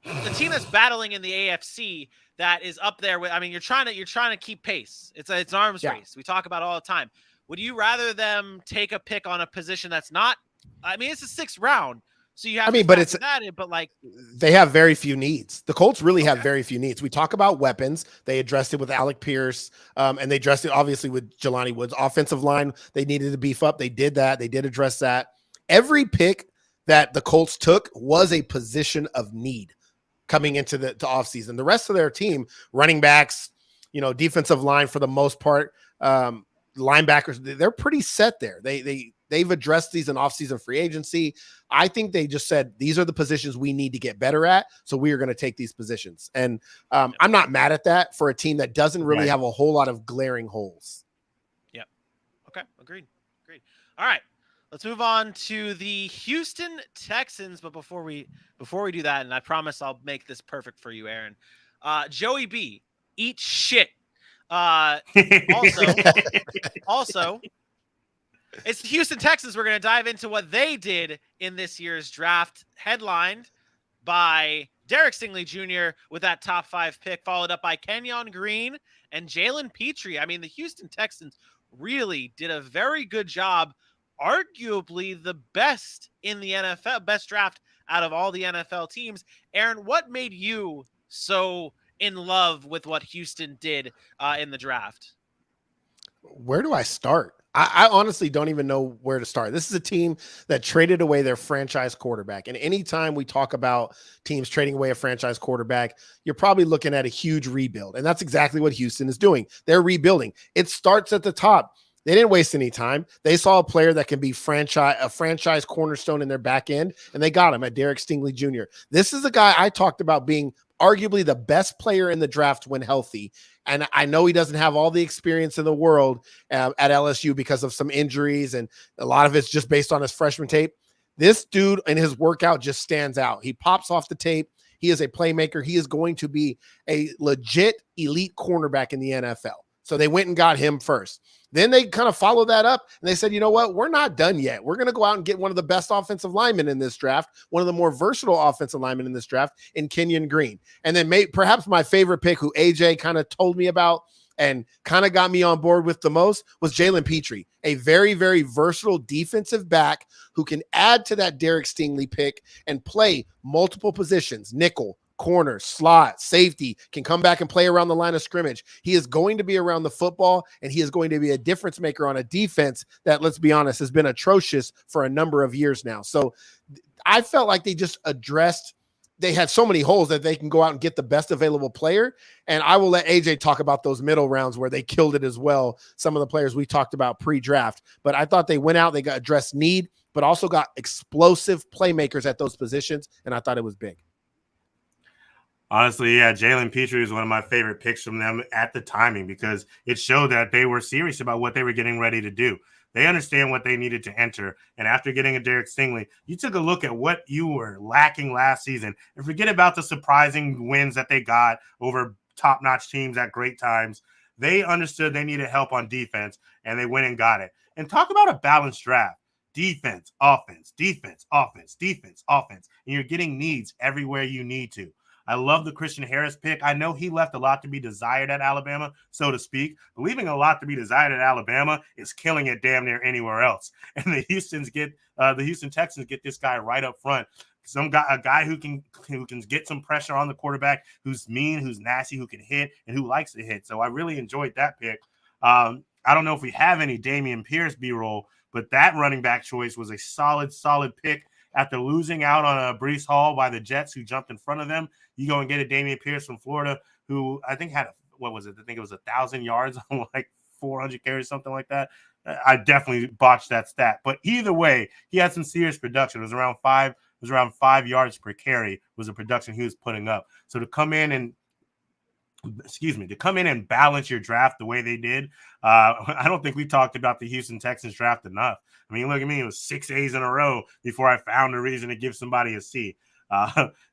the team that's battling in the AFC that is up there with, I mean, you're trying to keep pace. It's an arms race. We talk about it all the time. Would you rather them take a pick on a position that's not? I mean, it's a 6th round, so you have. But like they have very few needs. The Colts really have very few needs. We talk about weapons. They addressed it with Alec Pierce, and they addressed it obviously with Jelani Woods. Offensive line, they needed to beef up. They did that. They did address that. Every pick that the Colts took was a position of need coming into the offseason. The rest of their team, running backs, defensive line for the most part, linebackers, they're pretty set there. They've addressed these in offseason free agency. I think they just said, these are the positions we need to get better at, so we are going to take these positions. And I'm not mad at that for a team that doesn't really have a whole lot of glaring holes. Yep. Okay. Agreed. All right. Let's move on to the Houston Texans. But before we do that, and I promise I'll make this perfect for you, Aaron, Joey B, eat shit. Also, it's the Houston Texans. We're going to dive into what they did in this year's draft, headlined by Derek Stingley Jr. with that top 5 pick, followed up by Kenyon Green and Jalen Petrie. I mean, the Houston Texans really did a very good job, arguably the best in the NFL, best draft out of all the NFL teams. Aaron, what made you so in love with what Houston did in the draft? Where do I start? I honestly don't even know where to start. This is a team that traded away their franchise quarterback. And anytime we talk about teams trading away a franchise quarterback, you're probably looking at a huge rebuild. And that's exactly what Houston is doing. They're rebuilding. It starts at the top. They didn't waste any time. They saw a player that can be a franchise cornerstone in their back end, and they got him at Derek Stingley Jr. This is a guy I talked about being arguably the best player in the draft when healthy. And I know he doesn't have all the experience in the world at LSU because of some injuries, and a lot of it's just based on his freshman tape. This dude and his workout just stands out. He pops off the tape. He is a playmaker. He is going to be a legit elite cornerback in the NFL. So they went and got him first. Then they kind of followed that up, and they said, you know what? We're not done yet. We're going to go out and get one of the best offensive linemen in this draft, one of the more versatile offensive linemen in this draft, in Kenyon Green. And then perhaps my favorite pick, who AJ kind of told me about and kind of got me on board with the most was Jalen Petrie, a very, very versatile defensive back who can add to that Derek Stingley pick and play multiple positions, nickel, corner, slot, safety, can come back and play around the line of scrimmage. He is going to be around the football, and he is going to be a difference maker on a defense that, let's be honest, has been atrocious for a number of years now. So I felt like they just addressed, they had so many holes that they can go out and get the best available player. And I will let AJ talk about those middle rounds where they killed it as well. Some of the players we talked about pre-draft, but I thought they went out, they got addressed need, but also got explosive playmakers at those positions. And I thought it was big. Honestly, yeah, Jalen Petrie is one of my favorite picks from them at the timing because it showed that they were serious about what they were getting ready to do. They understand what they needed to enter. And after getting a Derek Stingley, you took a look at what you were lacking last season and forget about the surprising wins that they got over top-notch teams at great times. They understood they needed help on defense, and they went and got it. And talk about a balanced draft. Defense, offense, defense, offense, defense, offense. And you're getting needs everywhere you need to. I love the Christian Harris pick. I know he left a lot to be desired at Alabama, so to speak. But leaving a lot to be desired at Alabama is killing it damn near anywhere else. And the Houston Texans get this guy right up front. A guy who can get some pressure on the quarterback, who's mean, who's nasty, who can hit, and who likes to hit. So I really enjoyed that pick. I don't know if we have any Damian Pierce B-roll, but that running back choice was a solid pick. After losing out on a Breece Hall by the Jets, who jumped in front of them, you go and get a Damian Pierce from Florida, who I think had, I think it was 1,000 yards on like 400 carries, something like that. I definitely botched that stat. But either way, he had some serious production. It was around 5 yards per carry was the production he was putting up. So to come in and balance your draft the way they did, I don't think we talked about the Houston Texans draft enough. I mean, look at me. It was 6 A's in a row before I found a reason to give somebody a C.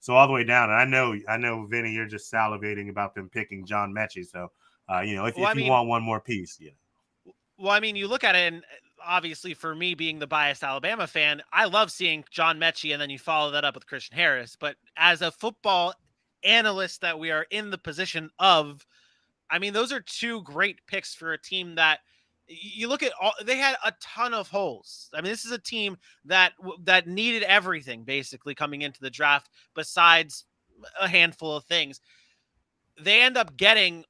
So all the way down. And I know, Vinny, you're just salivating about them picking John Mechie. So, if you want one more piece, yeah. Well, I mean, you look at it, and obviously for me being the biased Alabama fan, I love seeing John Mechie, and then you follow that up with Christian Harris. But as a football analyst that we are in the position of, I mean, those are two great picks for a team that you look at. They had a ton of holes. I mean, this is a team that needed everything basically coming into the draft besides a handful of things. They end up getting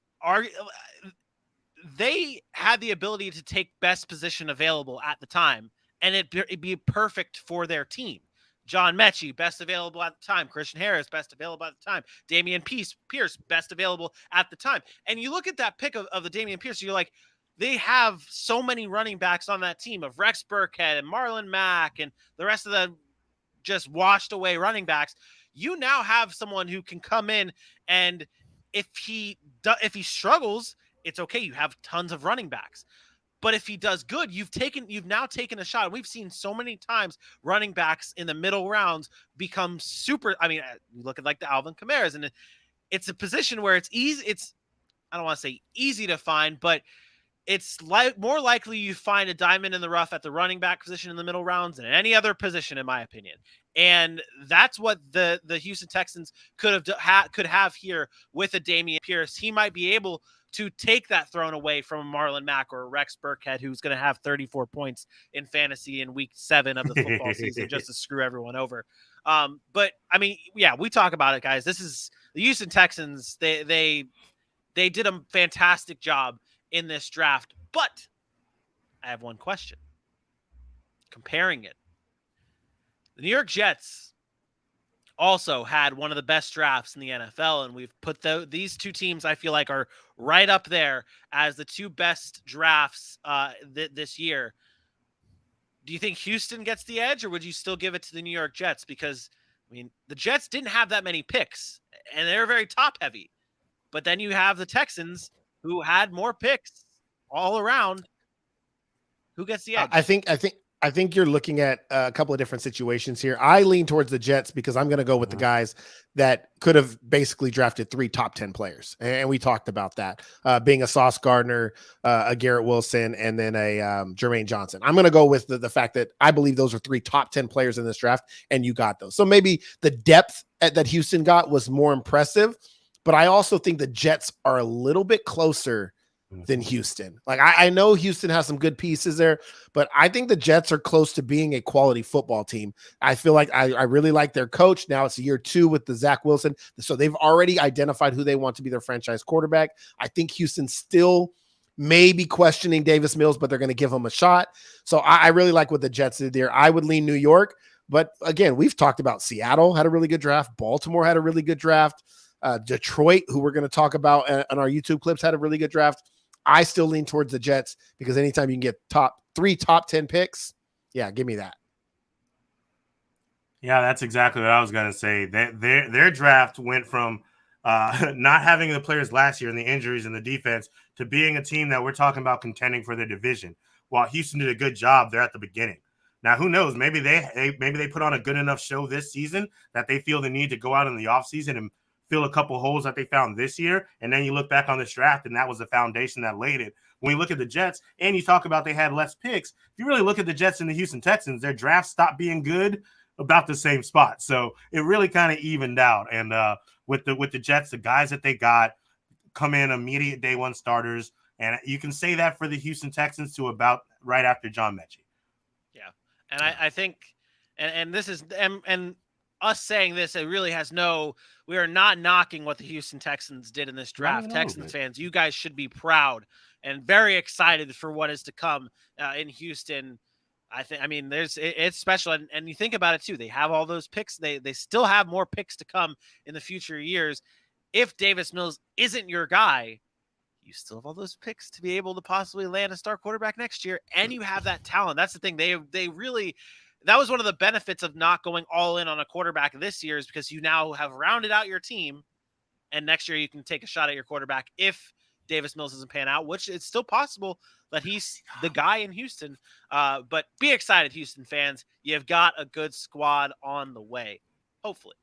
they had the ability to take best position available at the time, and it'd be perfect for their team. John Mechie, best available at the time. Christian Harris, best available at the time. Damian Pierce, best available at the time. And you look at that pick of the Damian Pierce, you're like, they have so many running backs on that team of Rex Burkhead and Marlon Mack and the rest of the just washed away running backs. You now have someone who can come in, and if he struggles, it's okay. You have tons of running backs. But if he does good, you've now taken a shot. And we've seen so many times running backs in the middle rounds become super. I mean, you look at like the Alvin Kamara's, and it's a position where it's easy. I don't want to say easy to find, but it's more likely you find a diamond in the rough at the running back position in the middle rounds than any other position, in my opinion. And that's what the Houston Texans could have here with a Damian Pierce. He might be able to take that thrown away from Marlon Mack or Rex Burkhead, who's going to have 34 points in fantasy in week 7 of the football season just to screw everyone over. But I mean, yeah, we talk about it, guys. This is the Houston Texans. They did a fantastic job in this draft, but I have one question. Comparing it, the New York Jets also had one of the best drafts in the NFL, and we've put these two teams, I feel like, are right up there as the two best drafts this year. Do you think Houston gets the edge, or would you still give it to the New York Jets? Because, I mean, the Jets didn't have that many picks, and they're very top-heavy. But then you have the Texans, who had more picks all around. Who gets the edge? I think you're looking at a couple of different situations here. I lean towards the Jets because I'm going to go with the guys that could have basically drafted 3 top 10 players. And we talked about that, being a Sauce Gardner, a Garrett Wilson, and then a Jermaine Johnson. I'm going to go with the fact that I believe those are 3 top 10 players in this draft, and you got those. So maybe the depth that Houston got was more impressive, but I also think the Jets are a little bit closer than Houston. Like I know Houston has some good pieces there, but I think the Jets are close to being a quality football team. I feel like I really like their coach. Now it's year 2 with the Zach Wilson. So they've already identified who they want to be their franchise quarterback. I think Houston still may be questioning Davis Mills, but they're going to give him a shot. So I really like what the Jets did there. I would lean New York, but again, we've talked about Seattle had a really good draft. Baltimore had a really good draft. Detroit, who we're going to talk about on our YouTube clips, had a really good draft. I still lean towards the Jets because anytime you can get top 10 picks, yeah, give me that. Yeah, that's exactly what I was going to say. Their draft went from not having the players last year and the injuries and the defense to being a team that we're talking about contending for their division. While Houston did a good job there at the beginning. Now, who knows? Maybe they put on a good enough show this season that they feel the need to go out in the offseason and fill a couple holes that they found this year. And then you look back on this draft, and that was the foundation that laid it. When you look at the Jets, and you talk about they had less picks, if you really look at the Jets and the Houston Texans, their draft stopped being good about the same spot. So it really kind of evened out. And with the Jets, the guys that they got come in immediate day one starters. And you can say that for the Houston Texans to about right after John Mechie. Yeah. And I think, and this is, and us saying this, it really has we are not knocking what the Houston Texans did in this draft. Texans fans, you guys should be proud and very excited for what is to come in Houston. It's special. And you think about it too. They have all those picks. They still have more picks to come in the future years. If Davis Mills isn't your guy, you still have all those picks to be able to possibly land a star quarterback next year. And you have that talent. That's the thing. They really, that was one of the benefits of not going all in on a quarterback this year, is because you now have rounded out your team. And next year you can take a shot at your quarterback if Davis Mills doesn't pan out, which it's still possible that he's the guy in Houston. But be excited, Houston fans. You've got a good squad on the way. Hopefully.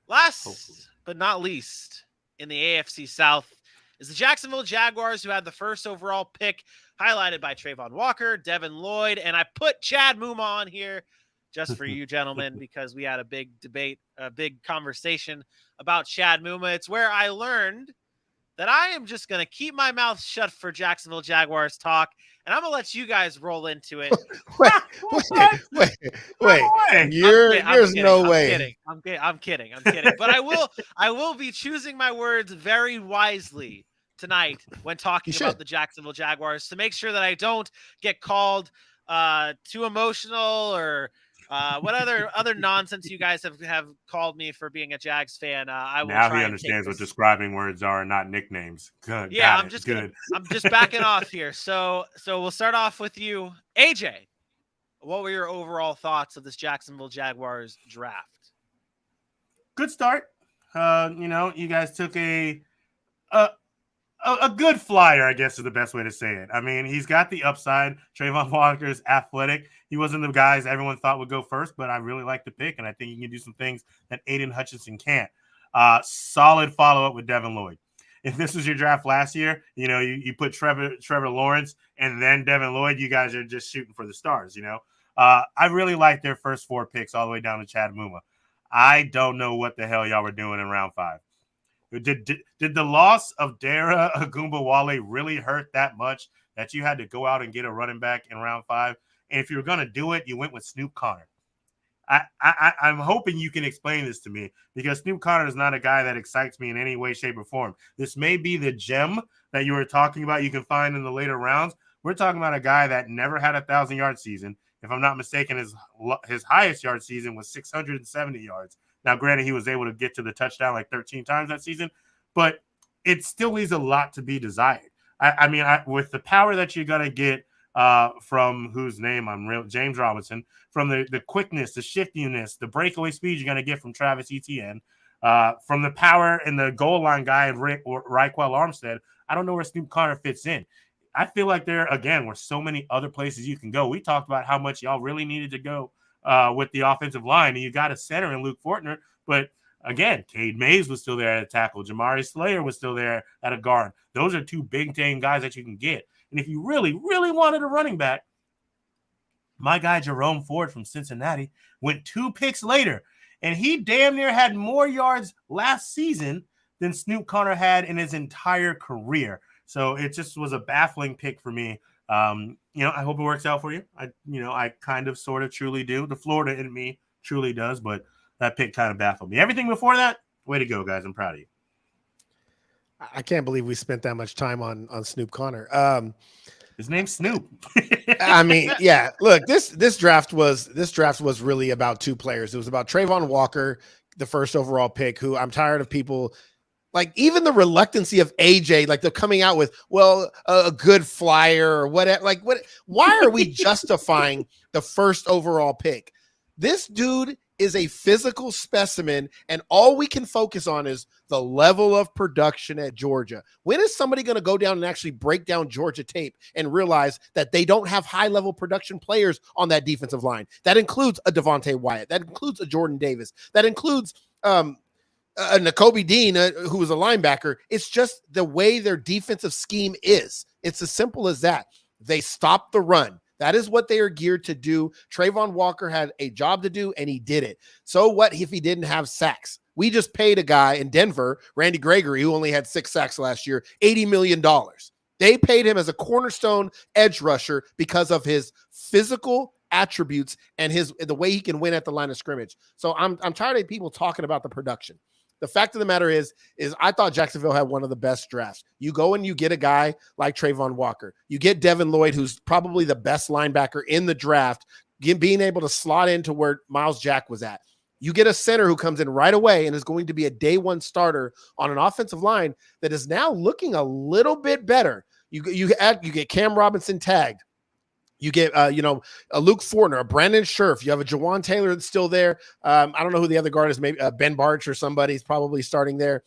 Last but not least, in the AFC South is the Jacksonville Jaguars, who had the first overall pick, highlighted by Trayvon Walker, Devin Lloyd, and I put Chad Muma on here just for you gentlemen because we had a big debate, a big conversation about Chad Muma. It's where I learned that I am just going to keep my mouth shut for Jacksonville Jaguars talk, and I'm going to let you guys roll into it. Wait. There's no way. I'm kidding. But I will be choosing my words very wisely tonight when talking about the Jacksonville Jaguars to make sure that I don't get called too emotional or what other nonsense you guys have called me for being a Jags fan. I will. Now he understands what describing words are, not nicknames. Good. Yeah, I'm just backing off here. So we'll start off with you, AJ. What were your overall thoughts of this Jacksonville Jaguars draft? Good start. You guys took a good flyer, I guess is the best way to say it. I mean, he's got the upside. Trayvon Walker is athletic. He wasn't the guys everyone thought would go first, but I really like the pick, and I think he can do some things that Aiden Hutchinson can't. Solid follow-up with Devin Lloyd. If this was your draft last year, you put Trevor Lawrence and then Devin Lloyd, you guys are just shooting for the stars, I really like their first 4 picks all the way down to Chad Muma. I don't know what the hell y'all were doing in round 5. Did the loss of Dara Agumbawale really hurt that much that you had to go out and get a running back in round 5? And if you were going to do it, you went with Snoop Connor. I'm hoping you can explain this to me, because Snoop Connor is not a guy that excites me in any way, shape, or form. This may be the gem that you were talking about you can find in the later rounds. We're talking about a guy that never had a 1,000-yard season. If I'm not mistaken, his highest yard season was 670 yards. Now, granted, he was able to get to the touchdown like 13 times that season, but it still leaves a lot to be desired. I mean, with the power that you're going to get from whose name James Robinson, from the quickness, the shiftiness, the breakaway speed you're going to get from Travis Etienne, from the power and the goal line guy of Raquel Armstead, I don't know where Snoop Connor fits in. I feel like there, again, were so many other places you can go. We talked about how much y'all really needed to go with the offensive line, and you got a center in Luke Fortner, but again, Cade Mays was still there at a tackle. Jamari Slayer was still there at a guard. Those are 2 big-name guys that you can get. And if you really, really wanted a running back, my guy Jerome Ford from Cincinnati went 2 picks later, and he damn near had more yards last season than Snoop Connor had in his entire career. So it just was a baffling pick for me. I hope it works out for you. I kind of, sort of, truly do. The Florida in me truly does, but that pick kind of baffled me. Everything before that, way to go, guys. I'm proud of you. I can't believe we spent that much time on Snoop Connor. His name's Snoop. I mean, yeah. Look, this draft was really about two players. It was about Trayvon Walker, the first overall pick, who I'm tired of people like even the reluctancy of AJ, like they're coming out with, well, a good flyer or whatever. Like, what? Why are we justifying the first overall pick? This dude is a physical specimen, and all we can focus on is the level of production at Georgia. When is somebody going to go down and actually break down Georgia tape and realize that they don't have high-level production players on that defensive line? That includes a Devontae Wyatt. That includes a Jordan Davis. That includes a Nakobe Dean, who was a linebacker. It's just the way their defensive scheme is. It's as simple as that. They stop the run. That is what they are geared to do. Trayvon Walker had a job to do, and he did it. So what if he didn't have sacks? We just paid a guy in Denver, Randy Gregory, who only had 6 sacks last year, $80 million. They paid him as a cornerstone edge rusher because of his physical attributes and the way he can win at the line of scrimmage. So I'm tired of people talking about the production. The fact of the matter is I thought Jacksonville had one of the best drafts. You go and you get a guy like Trayvon Walker. You get Devin Lloyd, who's probably the best linebacker in the draft, being able to slot into where Miles Jack was at. You get a center who comes in right away and is going to be a day one starter on an offensive line that is now looking a little bit better. You get Cam Robinson tagged. You get, a Luke Fortner, a Brandon Scherf. You have a Jawan Taylor that's still there. I don't know who the other guard is. Maybe Ben Barch or somebody's probably starting there.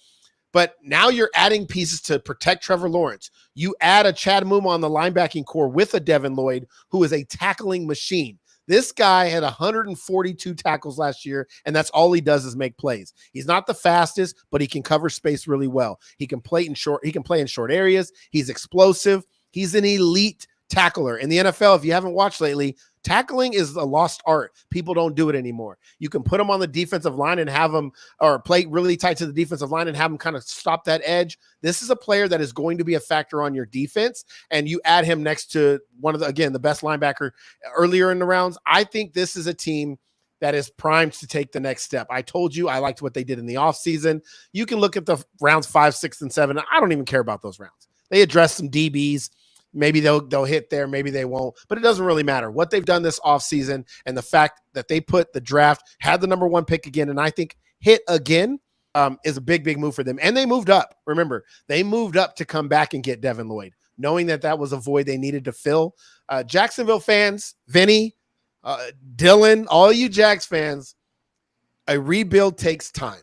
But now you're adding pieces to protect Trevor Lawrence. You add a Chad Muma on the linebacking core with a Devin Lloyd, who is a tackling machine. This guy had 142 tackles last year, and that's all he does is make plays. He's not the fastest, but he can cover space really well. He can play in short areas. He's explosive. He's an elite tackler. In the NFL, if you haven't watched lately, tackling is a lost art. People don't do it anymore. You can put him on the defensive line and have him, or play really tight to the defensive line and have him kind of stop that edge. This is a player that is going to be a factor on your defense, and you add him next to one of the best linebacker earlier in the rounds. I think this is a team that is primed to take the next step. I told you I liked what they did in the offseason. You can look at the rounds 5, 6, and 7. I don't even care about those rounds. They addressed some DBs. Maybe they'll hit there, maybe they won't, but it doesn't really matter. What they've done this offseason and the fact that they put the draft, had the number 1 pick again, and I think hit again is a big, big move for them. And they moved up. Remember, they moved up to come back and get Devin Lloyd, knowing that was a void they needed to fill. Jacksonville fans, Vinny, Dylan, all you Jags fans, a rebuild takes time.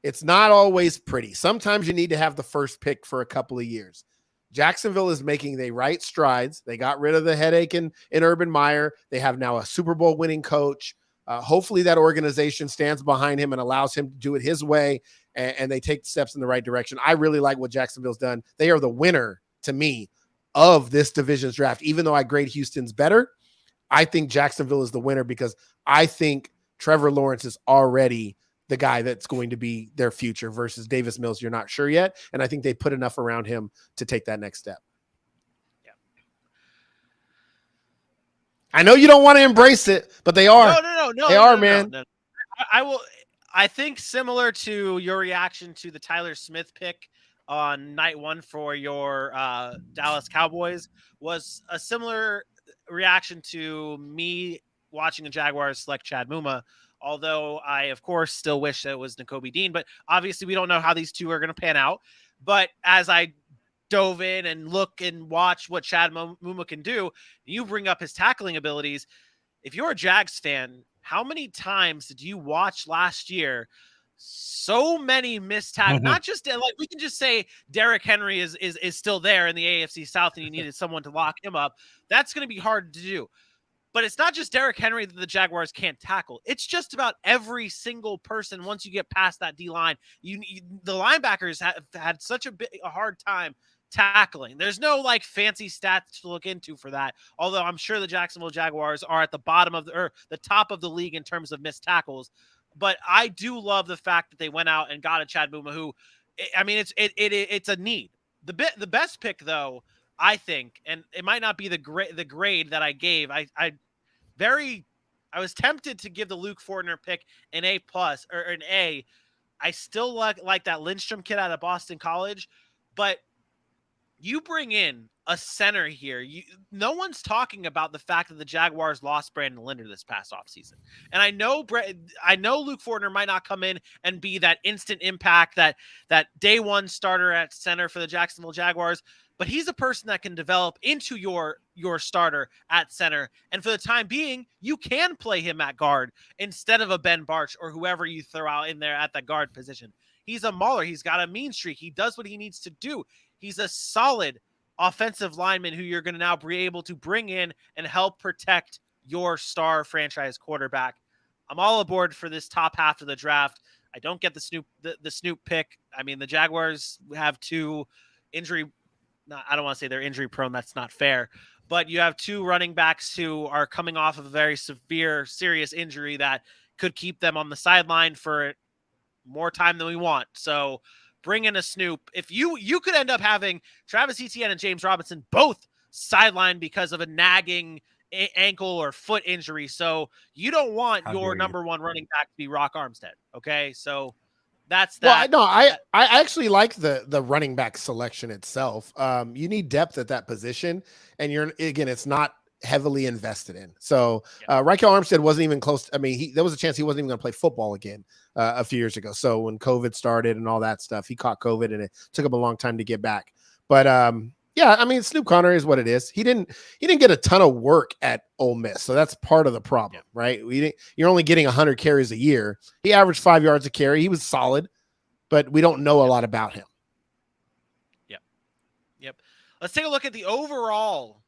It's not always pretty. Sometimes you need to have the first pick for a couple of years. Jacksonville is making the right strides. They got rid of the headache in Urban Meyer. They have now a Super Bowl winning coach. Hopefully that organization stands behind him and allows him to do it his way, and they take steps in the right direction. I really like what Jacksonville's done. They are the winner, to me, of this division's draft. Even though I grade Houston's better, I think Jacksonville is the winner because I think Trevor Lawrence is already the guy that's going to be their future versus Davis Mills. You're not sure yet. And I think they put enough around him to take that next step. Yeah. I know you don't want to embrace it, but they are. No. They are, man. No. I will. I think similar to your reaction to the Tyler Smith pick on night 1 for your Dallas Cowboys was a similar reaction to me watching the Jaguars select Chad Muma. Although I, of course, still wish that it was Nakobe Dean. But obviously, we don't know how these two are going to pan out. But as I dove in and look and watch what Chad Muma can do, you bring up his tackling abilities. If you're a Jags fan, how many times did you watch last year so many missed tackles? Not just like we can just say Derrick Henry is still there in the AFC South and you needed someone to lock him up. That's going to be hard to do. But it's not just Derrick Henry that the Jaguars can't tackle. It's just about every single person once you get past that D-line. The linebackers have had such a hard time tackling. There's no like fancy stats to look into for that. Although I'm sure the Jacksonville Jaguars are at the bottom of the top of the league in terms of missed tackles. But I do love the fact that they went out and got a Chad Muma who, I mean, it's a need. The best pick though, I think, and it might not be the grade that I gave. I was tempted to give the Luke Fortner pick an A+ or an A. I still like that Lindstrom kid out of Boston College, but you bring in a center here. No one's talking about the fact that the Jaguars lost Brandon Linder this past offseason. And I know Luke Fortner might not come in and be that instant impact, that day one starter at center for the Jacksonville Jaguars, but he's a person that can develop into your starter at center. And for the time being, you can play him at guard instead of a Ben Barch or whoever you throw out in there at the guard position. He's a mauler. He's got a mean streak. He does what he needs to do. He's a solid offensive lineman who you're going to now be able to bring in and help protect your star franchise quarterback. I'm all aboard for this top half of the draft. I don't get the Snoop pick. I mean, the Jaguars have two injury. I don't want to say they're injury prone. That's not fair. But you have two running backs who are coming off of a very severe, serious injury that could keep them on the sideline for more time than we want. So bring in a Snoop. If you could end up having Travis Etienne and James Robinson both sidelined because of a nagging ankle or foot injury. So you don't want your number one running back to be Rock Armstead. Okay. So that's that. Well, no, I actually like the running back selection itself. You need depth at that position, and it's not heavily invested in. So Raquel Armstead wasn't even close. I mean, there was a chance he wasn't even going to play football again a few years ago. So when COVID started and all that stuff, he caught COVID and it took him a long time to get back. But yeah, I mean, Snoop Conner is what it is. He didn't get a ton of work at Ole Miss, so that's part of the problem, right? You're only getting 100 carries a year. He averaged 5 yards a carry. He was solid, but we don't know a lot about him. Yep. Let's take a look at the overall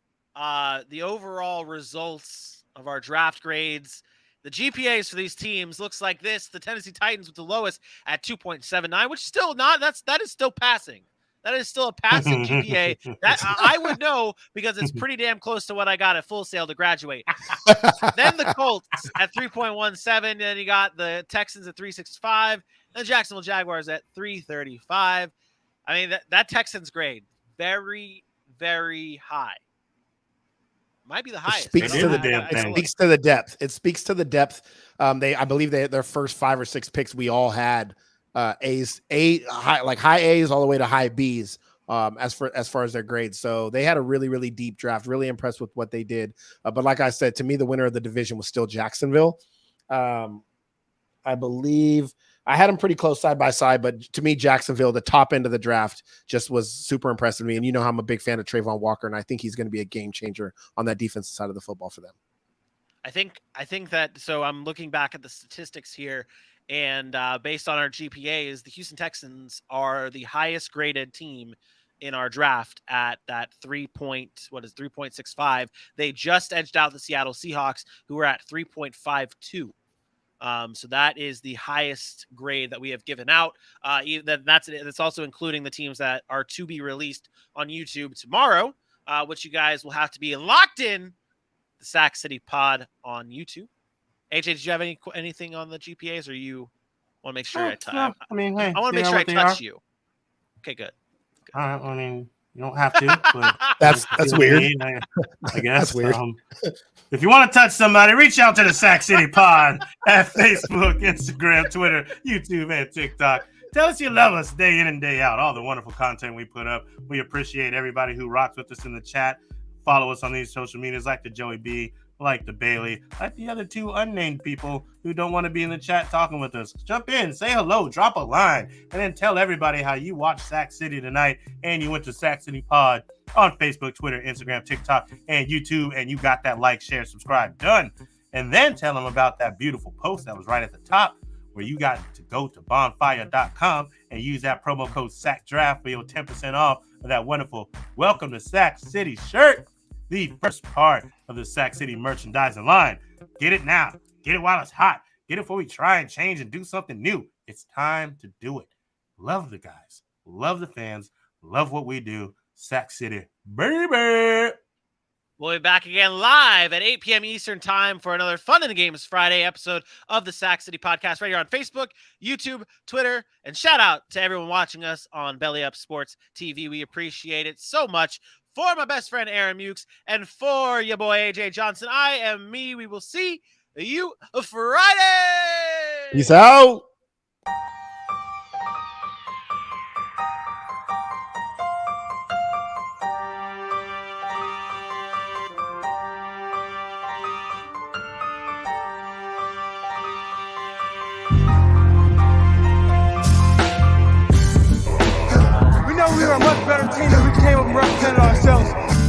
results of our draft grades. The GPAs for these teams looks like this. The Tennessee Titans with the lowest at 2.79, which is still that is still passing. That is still a passing GPA. That I would know because it's pretty damn close to what I got at Full Sail to graduate. Then the Colts at 3.17. Then you got the Texans at 3.65. And the Jacksonville Jaguars at 3.35. I mean, that Texans grade, very, very high. Might be the highest. It speaks to the depth. It speaks to the depth. I believe their first 5 or 6 picks, we all had high A's all the way to high B's as far as their grades. So they had a really, really deep draft. Really impressed with what they did. But like I said, to me, the winner of the division was still Jacksonville. I believe I had them pretty close side by side, but to me, Jacksonville, the top end of the draft, just was super impressive to me. And you know how I'm a big fan of Trayvon Walker, and I think he's going to be a game changer on that defensive side of the football for them. I think that, so I'm looking back at the statistics here, and based on our GPAs, the Houston Texans are the highest graded team in our draft at that 3.65. They just edged out the Seattle Seahawks, who are at 3.52. So that is the highest grade that we have given out. That's also including the teams that are to be released on YouTube tomorrow, which you guys will have to be locked in the Sac City Pod on YouTube. AJ, did you have anything on the GPAs, or you want to make sure I want to make sure I touch you? Okay, good. All right. I mean, you don't have to. But that's weird. I guess that's weird. If you want to touch somebody, reach out to the Sac City Pod at Facebook, Instagram, Twitter, YouTube, and TikTok. Tell us you love us day in and day out. All the wonderful content we put up. We appreciate everybody who rocks with us in the chat. Follow us on these social medias like the Joey B, like the Bailey, like the other 2 unnamed people who don't want to be in the chat talking with us. Jump in, say hello, drop a line, and then tell everybody how you watched Sac City tonight and you went to Sac City Pod on Facebook, Twitter, Instagram, TikTok, and YouTube, and you got that like, share, subscribe done. And then tell them about that beautiful post that was right at the top where you got to go to bonfire.com and use that promo code SACDRAFT for your 10% off of that wonderful Welcome to Sac City shirt. The first part of the Sac City merchandising line. Get it now. Get it while it's hot. Get it before we try and change and do something new. It's time to do it. Love the guys. Love the fans. Love what we do. Sac City, baby. We'll be back again live at 8 p.m. Eastern time for another Fun in the Games Friday episode of the Sac City Podcast right here on Facebook, YouTube, Twitter, and shout out to everyone watching us on Belly Up Sports TV. We appreciate it so much. For my best friend Aaron Mukes and for your boy AJ Johnson, I am me. We will see you Friday. Peace out. We know we were a much better team than we came up and represented ourselves.